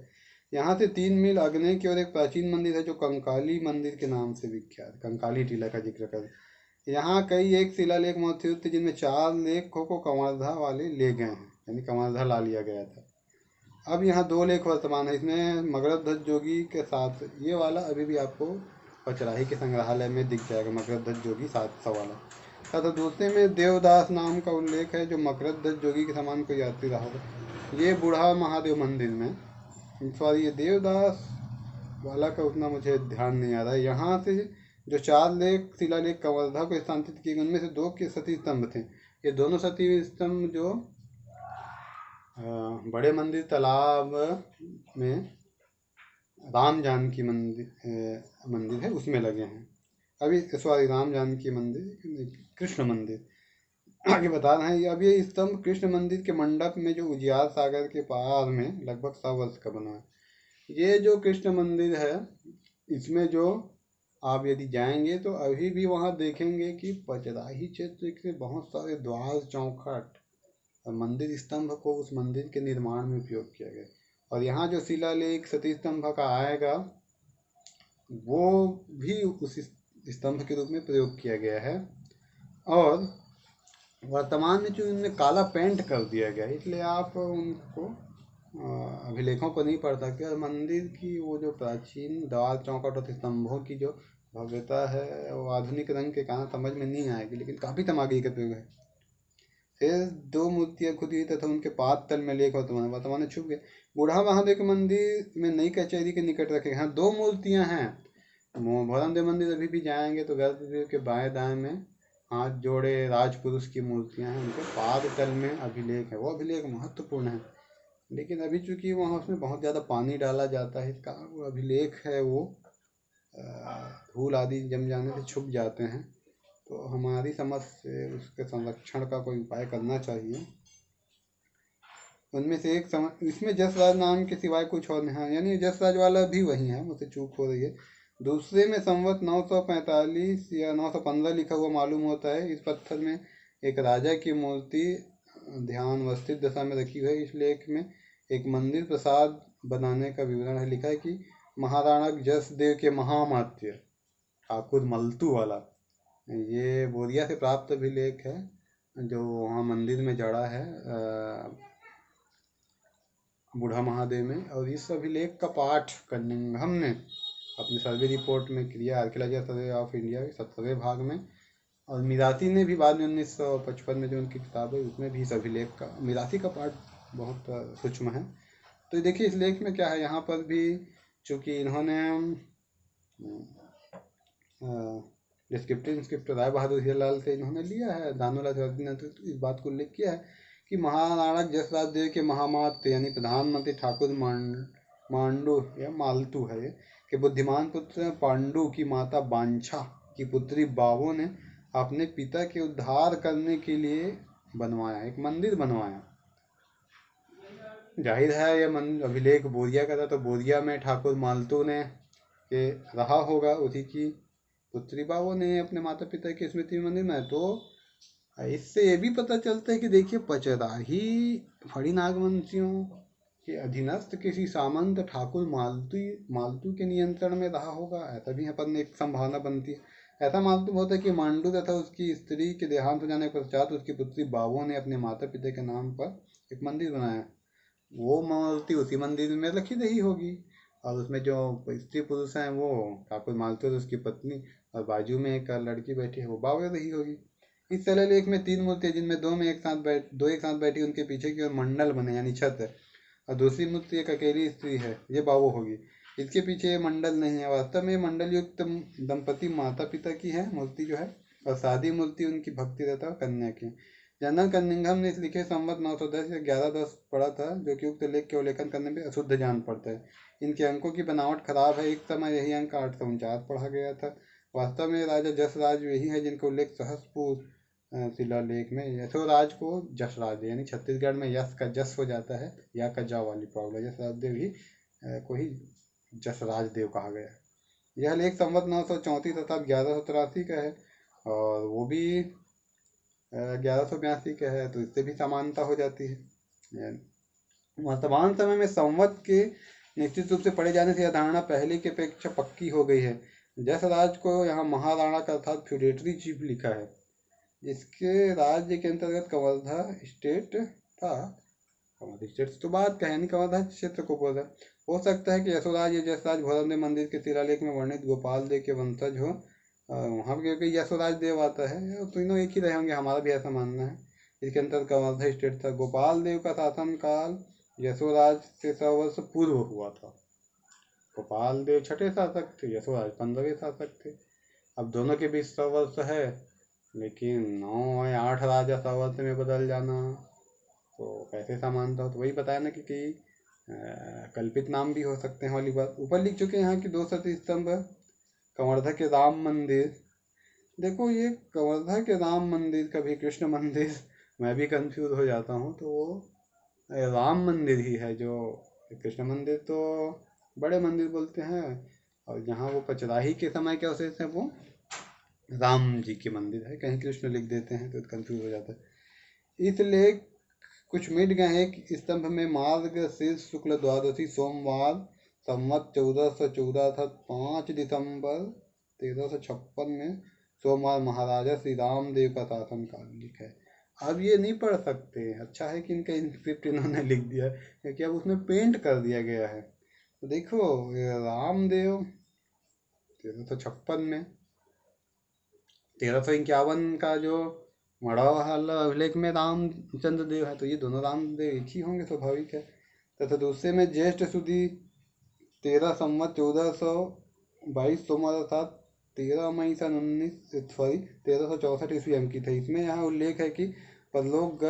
यहाँ से 3 मील आग्नेय की ओर एक प्राचीन मंदिर है, जो कंकाली मंदिर के नाम से विख्यात, कंकाली टीला का जिक्र कर। यहाँ कई एक शिलालेख मौजूद थे, जिनमें 4 लेखों को कंवरधा वाले ले गए हैं, यानी कंवरधा ला लिया गया था। अब यहाँ 2 लेख वर्तमान है, इसमें मगधध्वज जोगी के साथ, ये वाला अभी भी आपको पचराही के संग्रहालय में दिख जाएगा, मगधध्वज जोगी 700 वाला। तथा दूसरे में देवदास नाम का उल्लेख है, जो मगधध्वज जोगी के समान कोई यात्री रहा होगा। ये बूढ़ा महादेव मंदिर में, सॉरी, ये देवदास वाला का उतना मुझे ध्यान नहीं आ रहा है। यहाँ से जो 4 लेख शिलालेख कंवरधा को स्थानांतरित किए गए, उनमें से 2 के सती स्तंभ थे। ये दोनों सती स्तंभ जो बड़े मंदिर तालाब में राम जानकी मंदिर है उसमें लगे हैं। अभी सॉरी, राम जानकी मंदिर, कृष्ण मंदिर आगे बता रहे हैं। अब ये स्तंभ कृष्ण मंदिर के मंडप में, जो उजियार सागर के पार में लगभग 100 वर्ष का बना है। ये जो कृष्ण मंदिर है, इसमें जो आप यदि जाएंगे तो अभी भी वहाँ देखेंगे कि पचराही क्षेत्र के बहुत सारे द्वार चौखट और मंदिर स्तंभ को उस मंदिर के निर्माण में उपयोग किया गया। और यहाँ जो शिलालेख सती स्तंभ का आएगा, वो भी उस स्तंभ के रूप में प्रयोग किया गया है। और वर्तमान में जो इनमें काला पेंट कर दिया गया है, इसलिए आप उनको अभिलेखों को नहीं पढ़ सकते। और मंदिर की वो जो प्राचीन द्वार चौखट और स्तंभों की जो भव्यता है, वो आधुनिक रंग के कारण समझ में नहीं आएगी, लेकिन काफ़ी तमागी का प्रयोग है। फिर दो मूर्तियां खुदी तथा उनके पाद तल में लेख वर्तमान छुप गए। बूढ़ा महादेव के मंदिर में नई कचहरी के निकट रखे। हाँ, दो मूर्तियां हैं। भोरम देव मंदिर अभी भी जाएंगे तो गर्भगृह के बाएं दाएं में हाथ जोड़े राजपुरुष की मूर्तियां हैं, उनके पाद तल में अभिलेख है। वो अभिलेख महत्वपूर्ण है, लेकिन अभी चूंकि वहाँ उसमें बहुत ज़्यादा पानी डाला जाता है, इस कारण वो अभिलेख है वो धूल आदि जम जाने से छुप जाते हैं। तो हमारी समझ से उसके संरक्षण का कोई उपाय करना चाहिए। उनमें से एक इसमें जसराज नाम के सिवाय कुछ और नहीं है, यानी जसराज वाला भी वही है, मुझसे चूक हो रही है। दूसरे में संवत 945 या 915 लिखा हुआ मालूम होता है। इस पत्थर में एक राजा की मूर्ति ध्यान अवस्थित दशा में रखी हुई है। इस लेख में एक मंदिर प्रसाद बनाने का विवरण है। लिखा है कि महाराणा जसदेव के महामात्य ठाकुर मल्तू वाला, ये बोरिया से प्राप्त अभिलेख है जो वहाँ मंदिर में जड़ा है बूढ़ा महादेव में। और इस अभिलेख का पाठ कनिंघम ने अपने सर्वे रिपोर्ट में किया, आर्कियोलॉजिकल सर्वे ऑफ इंडिया के 17वें भाग में। और मिरासी ने भी बाद में 1955 में जो उनकी किताब है उसमें भी इस अभिलेख का, मिरासी का पाठ बहुत सूक्ष्म है। तो देखिए इस लेख में क्या है, यहाँ पर भी चूँकि इन्होंने डिस्क्रिप्टिव इंस्क्रिप्ट राय बहादुर हीरालाल से इन्होंने लिया है, दानोलाल ने तो इस बात को उल्लेख किया है कि महाराणा जसराज देव के महामात्य यानी प्रधानमंत्री ठाकुर मांडू या मालतू है ये, कि बुद्धिमान पुत्र पांडु की माता बांछा की पुत्री बावो ने अपने पिता के उद्धार करने के लिए बनवाया, एक मंदिर बनवाया। जाहिर है यह अभिलेख बोरिया का था, तो बोरिया में ठाकुर मालतू ने के रहा होगा, उसी की पुत्री बावो ने अपने माता पिता की स्मृति में मंदिर में। तो इससे ये भी पता चलता है कि देखिए पचराही फड़ी नागवंशियों के अधीनस्थ किसी सामंत ठाकुर मालतू के नियंत्रण में रहा होगा, ऐसा भी यहाँ पर एक संभावना बनती है। ऐसा मालूम होता है कि मांडू तथा उसकी स्त्री के देहांत हो जाने के पश्चात उसकी पुत्री बावो ने अपने माता पिता के नाम पर एक मंदिर बनाया। वो मूर्ति उसी मंदिर में रखी रही होगी, और उसमें जो स्त्री पुरुष हैं वो ठाकुर मालतू और उसकी पत्नी, और बाजू में एक लड़की बैठी है वो बावो रही होगी। इस शिलालेख में 3 मूर्तियां जिनमें दो एक साथ बैठी, उनके पीछे की ओर मंडल बने यानी छत है, और दूसरी मूर्ति एक अकेली स्त्री है, ये बावो होगी। इसके पीछे मंडल नहीं है। वास्तव में मंडल युक्त दंपति माता पिता की है मूर्ति जो है, और शादी मूर्ति उनकी भक्ति तथा कन्या की। जनरल कनिंघम ने इस लिखे संवत 910 या 1110 पढ़ा था, जो कि उक्त लेख के उल्लेखन करने में अशुद्ध जान पड़ता है। इनके अंकों की बनावट खराब है। एक समय यही अंक 849 पढ़ा गया था। वास्तव में राजा जसराज यही है जिनका उल्लेख सहसपुर शिलालेख में यशोराज को जसराज यानी छत्तीसगढ़ में यश का जस हो जाता है, या का जा वाली प्रॉब्लम, जसराज देव ही को ही जसराज देव कहा गया। यह लेख संवत 934 तथा 1183 का है, और वो भी 1182 का है, तो इससे भी समानता हो जाती है। वर्तमान समय में संवत के निश्चित रूप से पढ़े जाने से यह धारणा पहले की अपेक्षा पक्की हो गई है। जसराज को यहाँ महाराणा का अर्थात फ्यूडेटरी चीफ लिखा है, जिसके राज्य के अंतर्गत कवर्धा स्टेट था। कवर्धा स्टेट तो बात का है, नहीं कवर्धा क्षेत्र को बोल रहा। हो सकता है कि यशोराज या जसराज भोरमदेव मंदिर के शिलालेख में वर्णित गोपाल देव के वंशज हो। वहाँ पर क्योंकि यशोराज देव आता है, तीनों एक ही रहे होंगे, हमारा भी ऐसा मानना है। इसके अंतर्गत कवर्धा स्टेट था। गोपाल देव का शासनकाल यशोराज से 100 वर्ष पूर्व हुआ था। गोपाल देव छठे शासक थे, यशोराज 15वें शासक थे। अब दोनों के बीच 100 वर्ष है, लेकिन 9 या 8 राजा 100 वर्ष में बदल जाना तो कैसे समानता हो। तो वही बताया ना कि कल्पित नाम भी हो सकते हैं वाली बात। ऊपर लिख चुके हैं यहाँ की 2 सती स्तंभ कवर्धा के राम मंदिर। देखो ये कवर्धा के राम मंदिर कभी कृष्ण मंदिर मैं भी कंफ्यूज हो जाता हूँ, तो वो राम मंदिर ही है। जो कृष्ण मंदिर तो बड़े मंदिर बोलते हैं, और जहाँ वो पचराही के समय के अवशेष है वो राम जी के मंदिर है, कहीं कृष्ण लिख देते हैं तो कंफ्यूज हो जाता है। इसलिए कुछ मिट गए हैं कि स्तंभ में मार्ग शीर्ष शुक्ल द्वादशी सोमवार संवत 1414 अर्थात 5 दिसंबर 1356 में सोमवार महाराजा श्री राम देव का शासन काल लिखा है। अब ये नहीं पढ़ सकते, अच्छा है कि इनका इंस्क्रिप्ट इन्होंने लिख दिया है, क्योंकि अब उसमें पेंट कर दिया गया है। तो देखो रामदेव 1356 में 1351 का जो मड़वाहल अभिलेख में रामचंद्र देव है, तो ये दोनों रामदेव एक ही होंगे, स्वाभाविक है। तथा दूसरे में ज्येष्ठ सुदी 13 संवत 1422 सोमवार अर्थात 13 मई सन 19 1364 ईस्वी अंकित है। इसमें यहाँ उल्लेख है कि परलोक